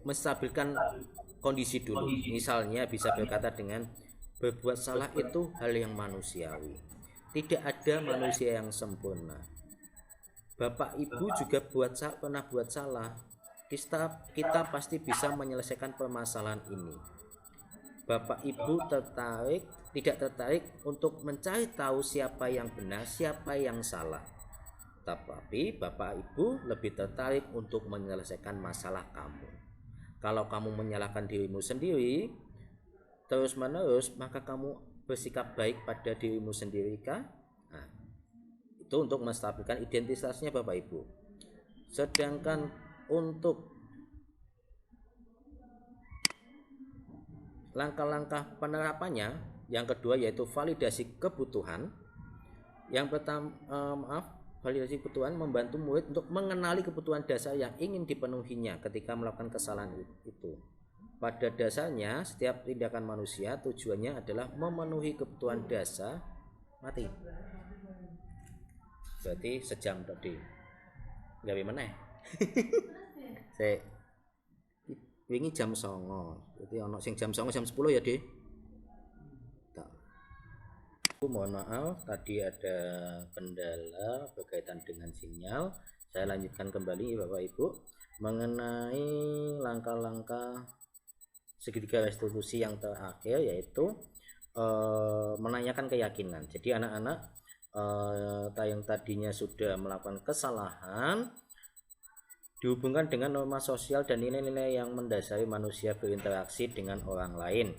C: menstabilkan kondisi dulu. Misalnya bisa berkata dengan berbuat salah itu hal yang manusiawi. Tidak ada manusia yang sempurna. Bapak Ibu juga pernah buat salah. Kita pasti bisa menyelesaikan permasalahan ini. Bapak Ibu tidak tertarik untuk mencari tahu siapa yang benar, siapa yang salah. Tetapi Bapak Ibu lebih tertarik untuk menyelesaikan masalah kamu. Kalau kamu menyalahkan dirimu sendiri terus-menerus, maka kamu bersikap baik pada dirimu sendiri kah? Nah, itu untuk menstabilkan identitasnya Bapak Ibu. Sedangkan untuk langkah-langkah penerapannya, yang kedua yaitu validasi kebutuhan. Yang pertama, validasi kebutuhan membantu murid untuk mengenali kebutuhan dasar yang ingin dipenuhinya ketika melakukan kesalahan itu. Pada dasarnya, setiap tindakan manusia tujuannya adalah memenuhi kebutuhan dasar. Mati. Berarti sejam tadi. Gawe meneh. Saya wingi jam 09.00. Jadi ono sing jam 09.00 jam 10 ya, Dik. Mohon maaf, tadi ada kendala berkaitan dengan sinyal. Saya lanjutkan kembali Bapak Ibu mengenai langkah-langkah segitiga restitusi yang terakhir, yaitu menanyakan keyakinan. Jadi anak-anak yang tadinya sudah melakukan kesalahan dihubungkan dengan norma sosial dan nilai-nilai yang mendasari manusia berinteraksi dengan orang lain.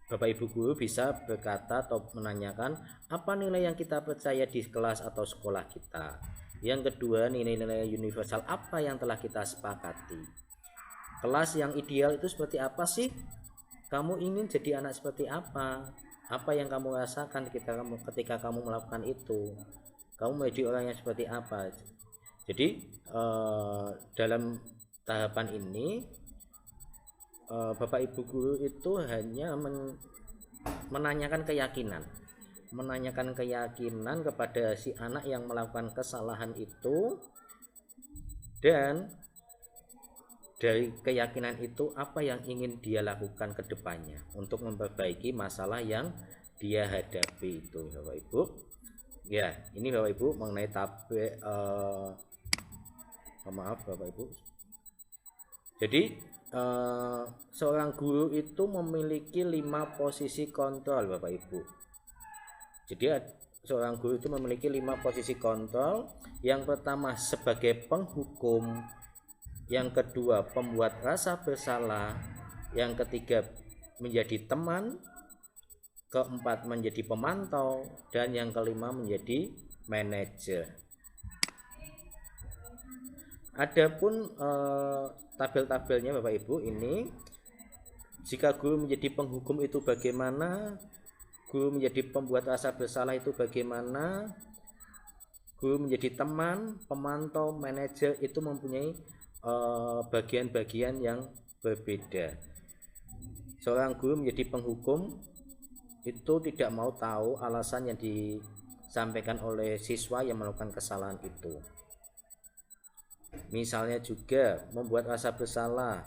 C: Bapak Ibu guru bisa berkata atau menanyakan apa nilai yang kita percaya di kelas atau sekolah kita. Yang kedua, nilai-nilai universal apa yang telah kita sepakati. Kelas yang ideal itu seperti apa sih? kamu ingin jadi anak seperti apa? Apa yang kamu rasakan ketika kamu melakukan itu? Kamu menjadi orang yang seperti apa? Jadi dalam tahapan ini Bapak Ibu guru itu hanya menanyakan keyakinan kepada si anak yang melakukan kesalahan itu, dan dari keyakinan itu apa yang ingin dia lakukan ke depannya untuk memperbaiki masalah yang dia hadapi itu, Bapak Ibu. Ya, ini Bapak Ibu mengenai maaf Bapak Ibu. Jadi seorang guru itu memiliki 5 posisi kontrol, Bapak Ibu. Jadi seorang guru itu memiliki 5 posisi kontrol. Yang pertama sebagai penghukum, yang kedua pembuat rasa bersalah, yang ketiga menjadi teman, keempat menjadi pemantau, dan yang kelima menjadi manajer. Adapun tabel-tabelnya Bapak Ibu ini, jika guru menjadi penghukum itu bagaimana, guru menjadi pembuat rasa bersalah itu bagaimana, guru menjadi teman, pemantau, manajer, itu mempunyai bagian-bagian yang berbeda. Seorang guru menjadi penghukum itu tidak mau tahu alasan yang disampaikan oleh siswa yang melakukan kesalahan itu. Misalnya juga membuat rasa bersalah.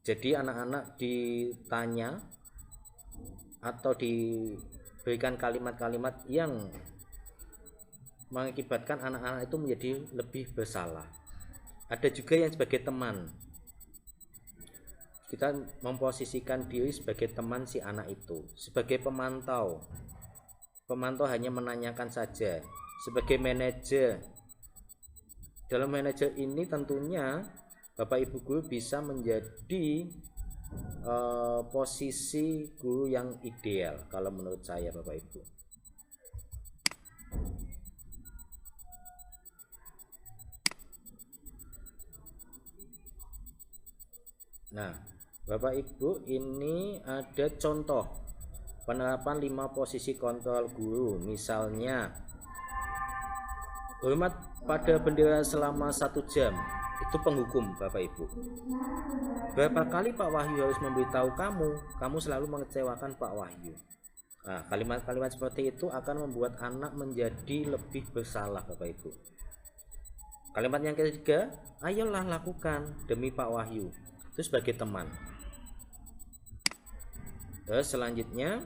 C: Jadi anak-anak ditanya atau diberikan kalimat-kalimat yang mengakibatkan anak-anak itu menjadi lebih bersalah. Ada juga yang sebagai teman. Kita memposisikan diri sebagai teman si anak itu. Sebagai pemantau, pemantau hanya menanyakan saja. Sebagai manajer, dalam manajer ini tentunya Bapak Ibu guru bisa menjadi posisi guru yang ideal kalau menurut saya, Bapak Ibu. Nah, Bapak Ibu, ini ada contoh penerapan 5 posisi kontrol guru. Misalnya, hormat pada bendera selama 1 jam, itu penghukum, Bapak Ibu. Berapa kali Pak Wahyu harus memberitahu kamu selalu mengecewakan Pak Wahyu. Nah, kalimat-kalimat seperti itu akan membuat anak menjadi lebih bersalah, Bapak Ibu. Kalimat yang ketiga, ayolah lakukan demi Pak Wahyu. Itu sebagai teman. Terus selanjutnya,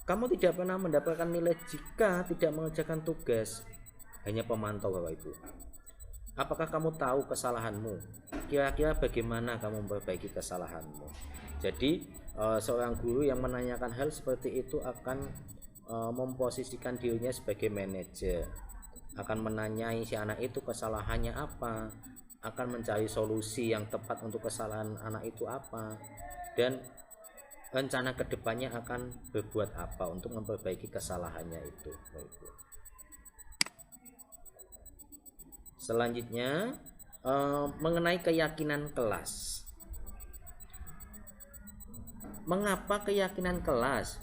C: kamu tidak pernah mendapatkan nilai jika tidak mengerjakan tugas. Hanya pemantau, Bapak Ibu. Apakah kamu tahu kesalahanmu? Kira-kira bagaimana kamu memperbaiki kesalahanmu? Jadi seorang guru yang menanyakan hal seperti itu akan memposisikan dirinya sebagai manajer, akan menanyai si anak itu kesalahannya apa, akan mencari solusi yang tepat untuk kesalahan anak itu apa, dan rencana kedepannya akan berbuat apa untuk memperbaiki kesalahannya itu. Selanjutnya mengenai keyakinan kelas. Mengapa keyakinan kelas?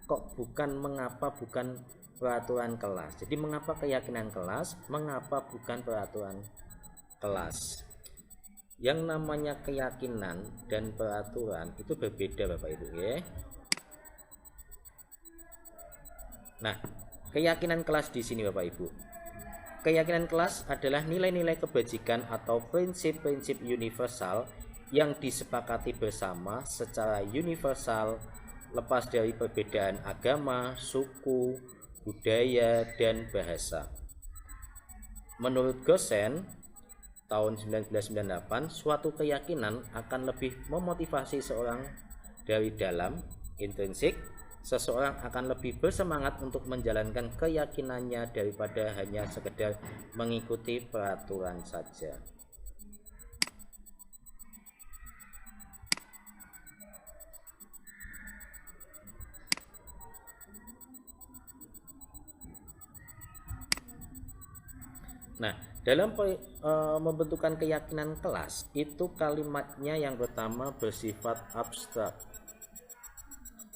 C: Kok mengapa bukan peraturan kelas? Jadi mengapa keyakinan kelas? Mengapa bukan peraturan kelas? Yang namanya keyakinan dan peraturan itu berbeda, Bapak Ibu ya. Nah, keyakinan kelas di sini Bapak Ibu. Keyakinan kelas adalah nilai-nilai kebajikan atau prinsip-prinsip universal yang disepakati bersama secara universal, lepas dari perbedaan agama, suku, budaya, dan bahasa. Menurut Gosen tahun 1998, suatu keyakinan akan lebih memotivasi seorang dari dalam, intrinsik. Seseorang akan lebih bersemangat untuk menjalankan keyakinannya daripada hanya sekedar mengikuti peraturan saja. Nah, Dalam membentukkan keyakinan kelas itu kalimatnya yang pertama bersifat abstrak,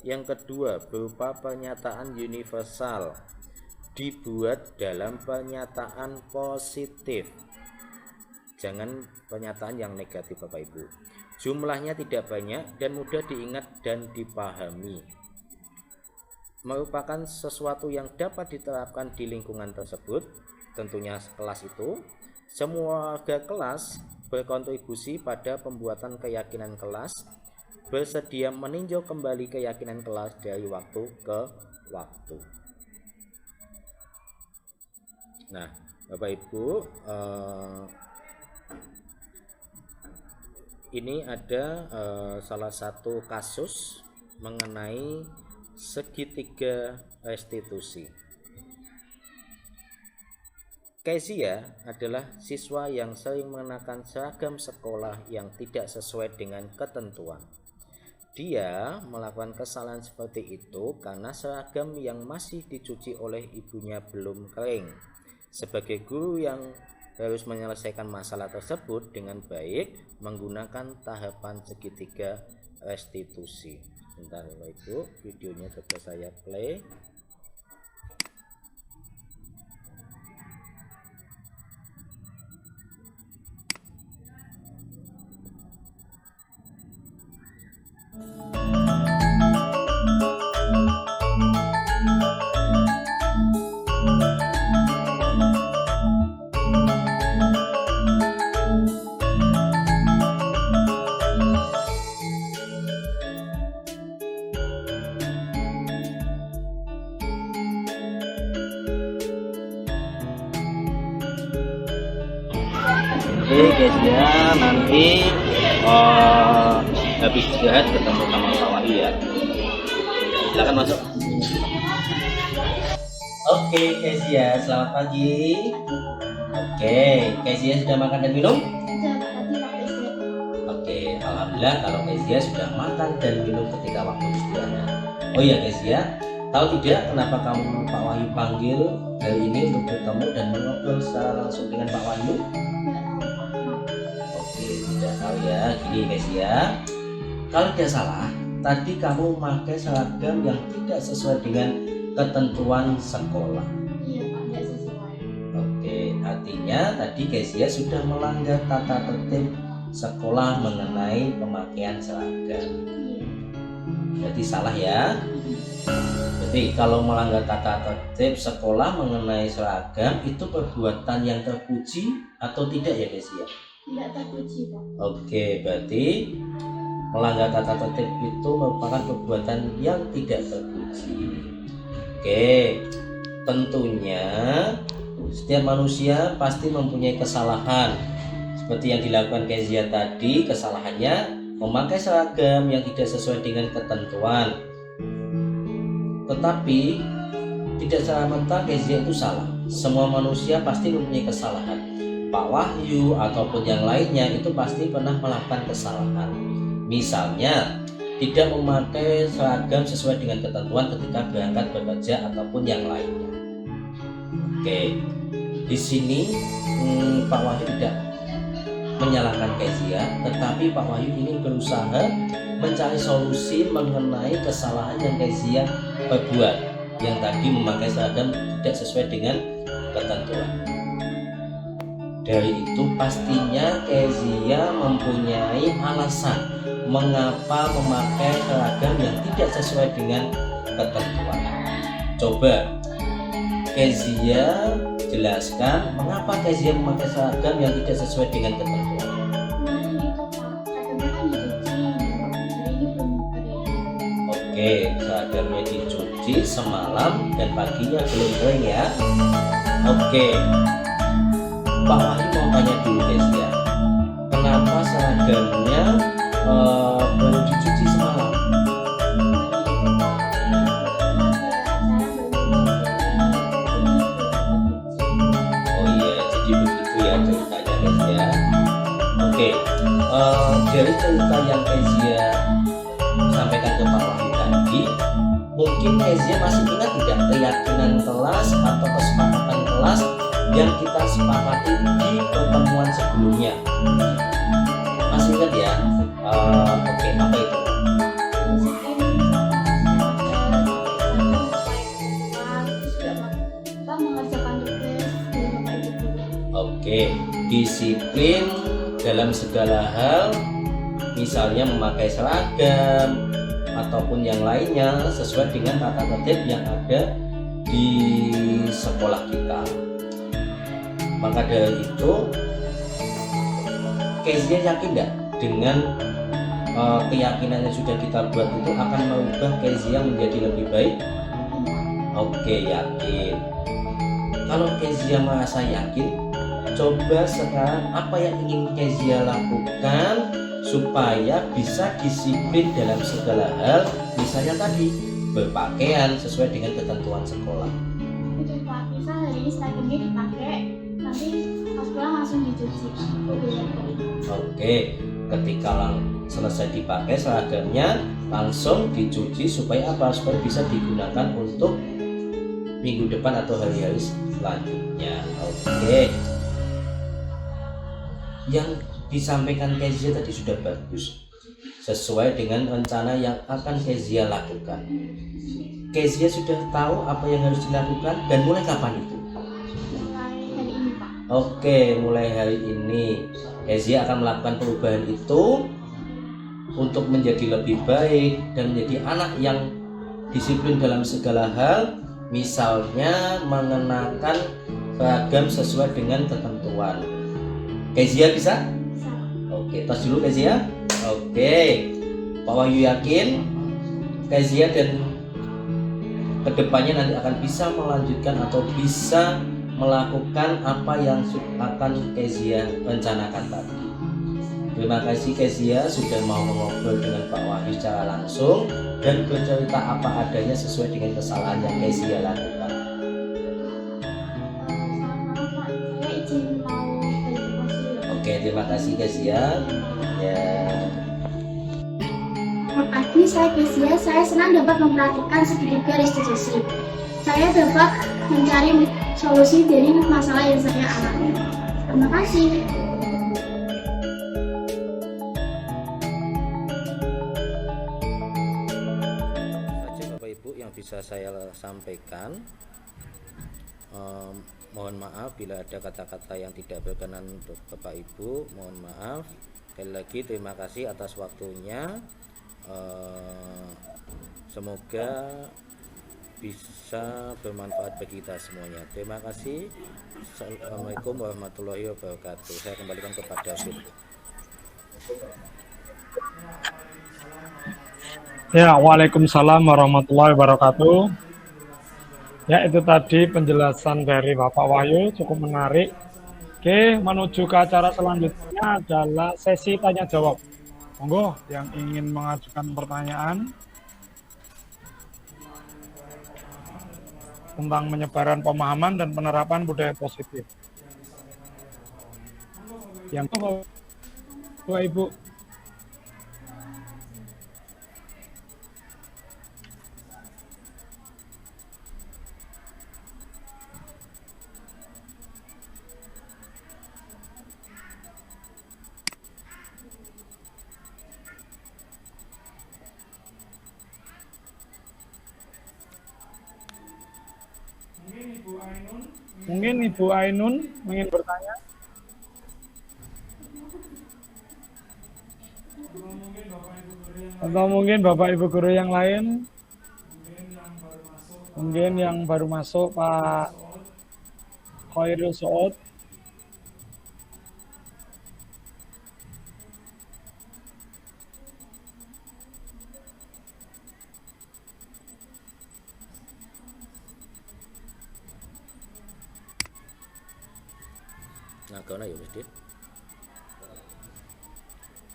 C: yang kedua berupa pernyataan universal, dibuat dalam pernyataan positif, jangan pernyataan yang negatif Bapak Ibu. Jumlahnya tidak banyak dan mudah diingat dan dipahami, merupakan sesuatu yang dapat diterapkan di lingkungan tersebut, tentunya kelas itu. Semua warga kelas berkontribusi pada pembuatan keyakinan kelas, bersedia meninjau kembali keyakinan kelas dari waktu ke waktu. Nah, Bapak Ibu, ini ada salah satu kasus mengenai segitiga restitusi. Kezia adalah siswa yang sering mengenakan seragam sekolah yang tidak sesuai dengan ketentuan. Dia melakukan kesalahan seperti itu karena seragam yang masih dicuci oleh ibunya belum kering. Sebagai guru yang harus menyelesaikan masalah tersebut dengan baik menggunakan tahapan segitiga restitusi. Bentar Bapak Ibu, videonya coba saya play.
G: Oke guys ya, nanti habis istirahat ketemu sama Pak Wahyu ya. Silakan masuk. Oke guys ya, selamat pagi. Oke, Kezia sudah makan dan minum? Oke, alhamdulillah kalau Kezia sudah makan dan minum ketika waktu istirahat. Oh iya Kezia, tahu tidak kenapa kamu Pak Wahyu panggil hari ini untuk bertemu dan mengobrol secara langsung dengan Pak Wahyu? Tidak tahu ya, gini guys ya. Kalau tidak salah, tadi kamu memakai seragam yang tidak sesuai dengan ketentuan sekolah.
H: Iya Pak, tidak sesuai.
G: Oke, artinya tadi guys ya sudah melanggar tata tertib sekolah mengenai pemakaian seragam.
H: Iya.
G: Berarti salah ya. Berarti kalau melanggar tata tertib sekolah mengenai seragam itu perbuatan yang terpuji atau tidak ya guys ya?
H: Tidak terpuji Pak.
G: Oke, berarti melanggar tata tertib itu merupakan perbuatan yang tidak terpuji. Oke, tentunya setiap manusia pasti mempunyai kesalahan. Seperti yang dilakukan Kezia tadi, kesalahannya memakai seragam yang tidak sesuai dengan ketentuan. Tetapi tidak serta-merta Kezia itu salah. Semua manusia pasti mempunyai kesalahan. Pak Wahyu ataupun yang lainnya itu pasti pernah melakukan kesalahan. Misalnya tidak memakai seragam sesuai dengan ketentuan ketika berangkat bekerja ataupun yang lainnya. Oke, di sini Pak Wahyu tidak menyalahkan Kezia, tetapi Pak Wahyu ini berusaha mencari solusi mengenai kesalahan yang Kezia berbuat, yang tadi memakai seragam tidak sesuai dengan ketentuan. Dari itu pastinya Kezia mempunyai alasan mengapa memakai seragam yang tidak sesuai dengan ketentuan. Coba Kezia jelaskan mengapa Kezia memakai seragam yang tidak sesuai dengan ketentuan.
H: Kemarin itu Pak, seragamnya kan dicuci, hari ini belum kering.
G: Oke, seragamnya dicuci semalam dan paginya belum kering ya. Oke, Pak Wahyu mau tanya dulu guys ya, kenapa seragamnya baru dicuci semalam? Oh iya, jadi begitu ya ceritanya guys ya. Oke, dari cerita yang Kezia sampaikan ke Pak Wahyu tadi, mungkin Kezia masih ingat tidak keyakinan kelas atau kesepakatan kelas yang kita sepakati di pertemuan sebelumnya. Masih ingat ya? Oke, apa itu? Oke, disiplin dalam segala hal, misalnya memakai seragam ataupun yang lainnya sesuai dengan tata tertib yang ada di sekolah kita. Maka dari itu, Kezia yakin nggak dengan keyakinan yang sudah kita buat itu akan merubah Kezia menjadi lebih baik? Oke, yakin. Kalau Kezia merasa yakin, coba sekarang apa yang ingin Kezia lakukan supaya bisa disiplin dalam segala hal, misalnya tadi berpakaian sesuai dengan ketentuan sekolah.
H: Misal hari ini seragamnya dipakai, nanti pas pulang langsung dicuci.
G: Oke, ketika selesai dipakai seragamnya langsung dicuci supaya apa? Supaya bisa digunakan untuk minggu depan atau hari-hari selanjutnya. Oke. Yang disampaikan Kezia tadi sudah bagus, sesuai dengan rencana yang akan Kezia lakukan. Kezia sudah tahu apa yang harus dilakukan dan mulai kapan itu?
H: Mulai hari ini, Pak.
G: Oke, mulai hari ini Kezia akan melakukan perubahan itu untuk menjadi lebih baik dan menjadi anak yang disiplin dalam segala hal, misalnya mengenakan seragam sesuai dengan ketentuan. Kezia bisa?
H: Bisa.
G: Oke, tos dulu Kezia. Oke, Pak Wahyu yakin Kezia dan kedepannya nanti akan bisa melanjutkan atau bisa melakukan apa yang akan Kezia rencanakan tadi. Terima kasih Kezia sudah mau ngobrol dengan Pak Wahyu secara langsung dan bercerita apa adanya sesuai dengan kesalahan yang Kezia lakukan.
H: Saya izin mau balik ke pos dulu.
G: Oke, terima kasih Kezia. Ya.
H: Selamat pagi, saya Kezia. Saya senang dapat memperhatikan segitiga restitusi. Saya dapat mencari solusi dari masalah yang saya alami. Terima kasih.
C: Saja Bapak Ibu yang bisa saya sampaikan. Mohon maaf bila ada kata-kata yang tidak berkenan untuk Bapak Ibu, mohon maaf. Sekali lagi terima kasih atas waktunya. Semoga bisa bermanfaat bagi kita semuanya. Terima kasih. Assalamualaikum warahmatullahi wabarakatuh. Saya kembalikan kepada Fit.
E: Ya, waalaikumsalam warahmatullahi wabarakatuh. Ya, itu tadi penjelasan dari Bapak Wahyu, cukup menarik. Oke, menuju ke acara selanjutnya adalah sesi tanya jawab. Monggo yang ingin mengajukan pertanyaan tentang penyebaran pemahaman dan penerapan budaya positif. Yang Bapak Ibu. Mungkin Ibu Ainun ingin bertanya. Atau mungkin Bapak Ibu guru yang lain. Mungkin yang baru masuk Pak Khairul Suud.
C: Nah, kau ya mesti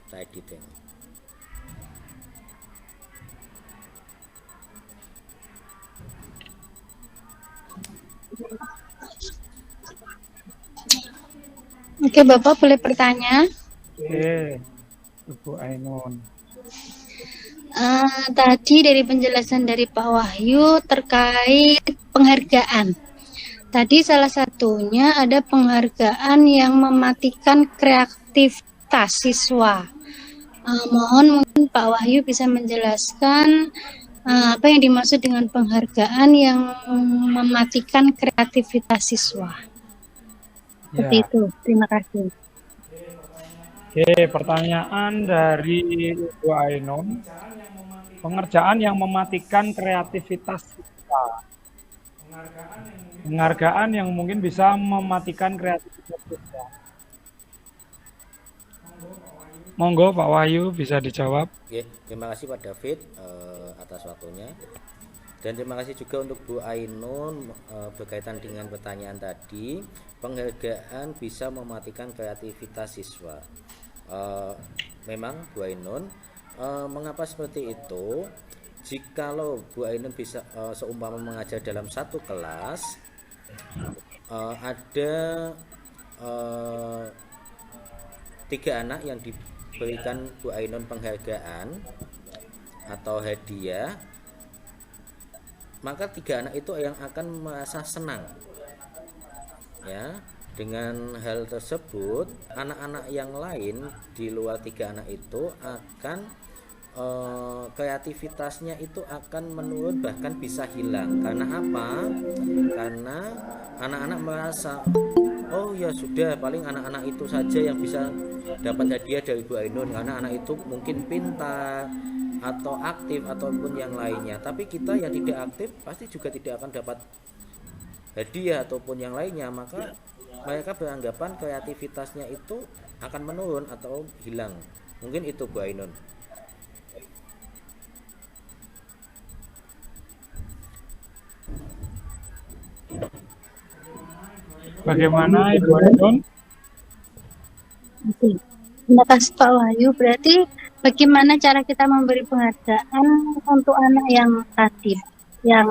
C: tadi teng.
F: Oke, Bapak boleh bertanya?
E: Oke, Ibu Ainun.
F: Tadi dari penjelasan dari Pak Wahyu terkait penghargaan. Tadi salah satunya ada penghargaan yang mematikan kreativitas siswa. Mohon mungkin Pak Wahyu bisa menjelaskan apa yang dimaksud dengan penghargaan yang mematikan kreativitas siswa. Seperti
E: Ya.
F: itu. Terima kasih.
E: Oke, pertanyaan dari Ibu Ainun. Pengerjaan yang mematikan kreativitas siswa. Penghargaan yang mungkin bisa mematikan kreativitas siswa. Monggo Pak Wahyu bisa dijawab.
C: Oke, terima kasih Pak David atas waktunya. Dan terima kasih juga untuk Bu Ainun berkaitan dengan pertanyaan tadi. Penghargaan bisa mematikan kreativitas siswa. Memang Bu Ainun, mengapa seperti itu? Jikalau Bu Ainun bisa seumpama mengajar dalam satu kelas, ada 3 anak yang diberikan Bu Ainun penghargaan atau hadiah, maka 3 anak itu yang akan merasa senang. Ya, dengan hal tersebut, anak-anak yang lain di luar 3 anak itu akan kreativitasnya itu akan menurun, bahkan bisa hilang. Karena apa? Karena anak-anak merasa, oh ya sudah, paling anak-anak itu saja yang bisa dapat hadiah dari Bu Ainun, karena anak itu mungkin pintar atau aktif ataupun yang lainnya. Tapi kita yang tidak aktif pasti juga tidak akan dapat hadiah ataupun yang lainnya. Maka mereka beranggapan kreativitasnya itu akan menurun atau hilang. Mungkin itu Bu Ainun.
E: Bagaimana Ibu Ainun?
F: Oke. Terima kasih Pak Wahyu. Berarti bagaimana cara kita memberi penghargaan untuk anak yang tadi, yang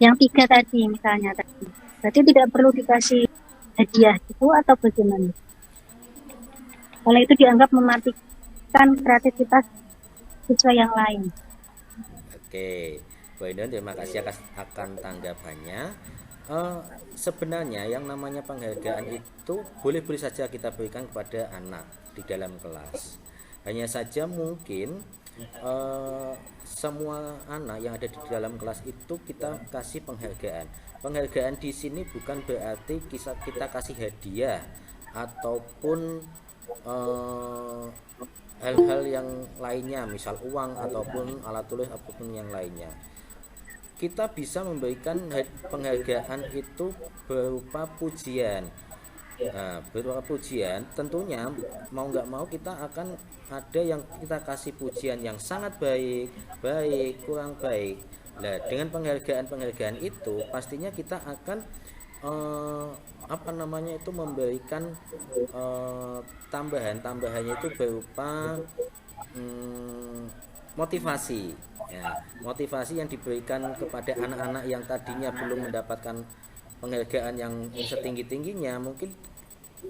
F: 3 tadi misalnya tadi. Berarti tidak perlu dikasih hadiah itu atau bagaimana? Kalau itu dianggap mematikan kreativitas siswa yang lain.
C: Oke, Bu Ainun, terima kasih akan tanggapannya. Sebenarnya yang namanya penghargaan itu boleh-boleh saja kita berikan kepada anak di dalam kelas. Hanya saja mungkin semua anak yang ada di dalam kelas itu kita kasih penghargaan. Penghargaan di sini bukan berarti kita kasih hadiah ataupun hal-hal yang lainnya, misal uang ataupun alat tulis ataupun yang lainnya. Kita bisa memberikan penghargaan itu berupa pujian. Nah, berupa pujian tentunya mau nggak mau kita akan ada yang kita kasih pujian yang sangat baik, kurang baik. Nah, dengan penghargaan itu pastinya kita akan memberikan tambahannya itu berupa motivasi. Ya, motivasi yang diberikan kepada anak-anak yang tadinya belum mendapatkan penghargaan yang setinggi-tingginya, mungkin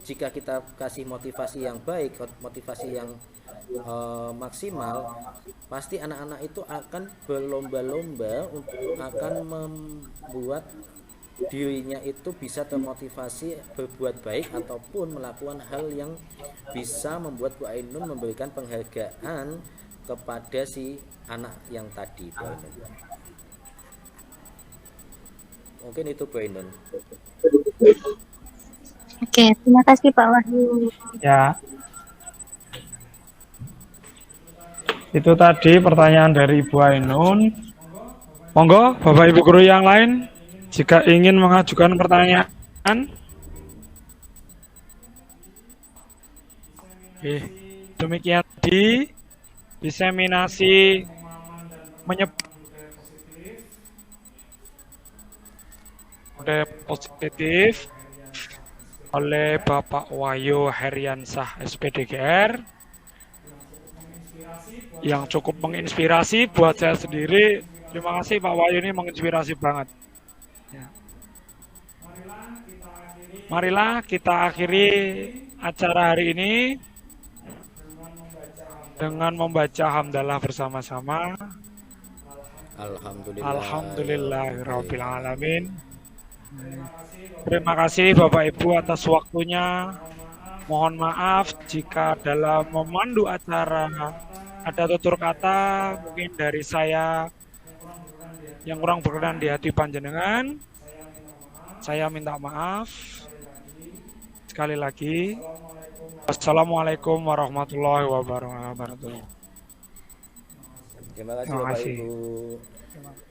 C: jika kita kasih motivasi yang baik, motivasi yang maksimal, pasti anak-anak itu akan berlomba-lomba untuk akan membuat dirinya itu bisa termotivasi berbuat baik ataupun melakukan hal yang bisa membuat Bu Ainun memberikan penghargaan kepada si anak yang tadi, Bu Ainun. Mungkin itu Bu Ainun.
F: Oke, terima kasih Pak Wahyu.
E: Ya. Itu tadi pertanyaan dari Ibu Ainun. Monggo Bapak Ibu guru yang lain jika ingin mengajukan pertanyaan. Oke, demikian tadi diseminasi model positif oleh Bapak Wahyu Heriansah SPDGR yang cukup menginspirasi buat saya sendiri. Terima kasih Pak Wahyu, ini menginspirasi banget. Ya. Marilah kita akhiri acara hari ini dengan membaca hamdalah bersama-sama. Alhamdulillahirabbil alamin.
B: Terima kasih Bapak Ibu atas waktunya. Mohon maaf jika dalam memandu acara ada tutur kata mungkin dari saya yang kurang berkenan di hati panjenengan. Saya minta maaf. Sekali lagi. Assalamualaikum warahmatullahi wabarakatuh.
C: Terima kasih
B: Terima
C: Bapak
B: kasih.
C: Ibu.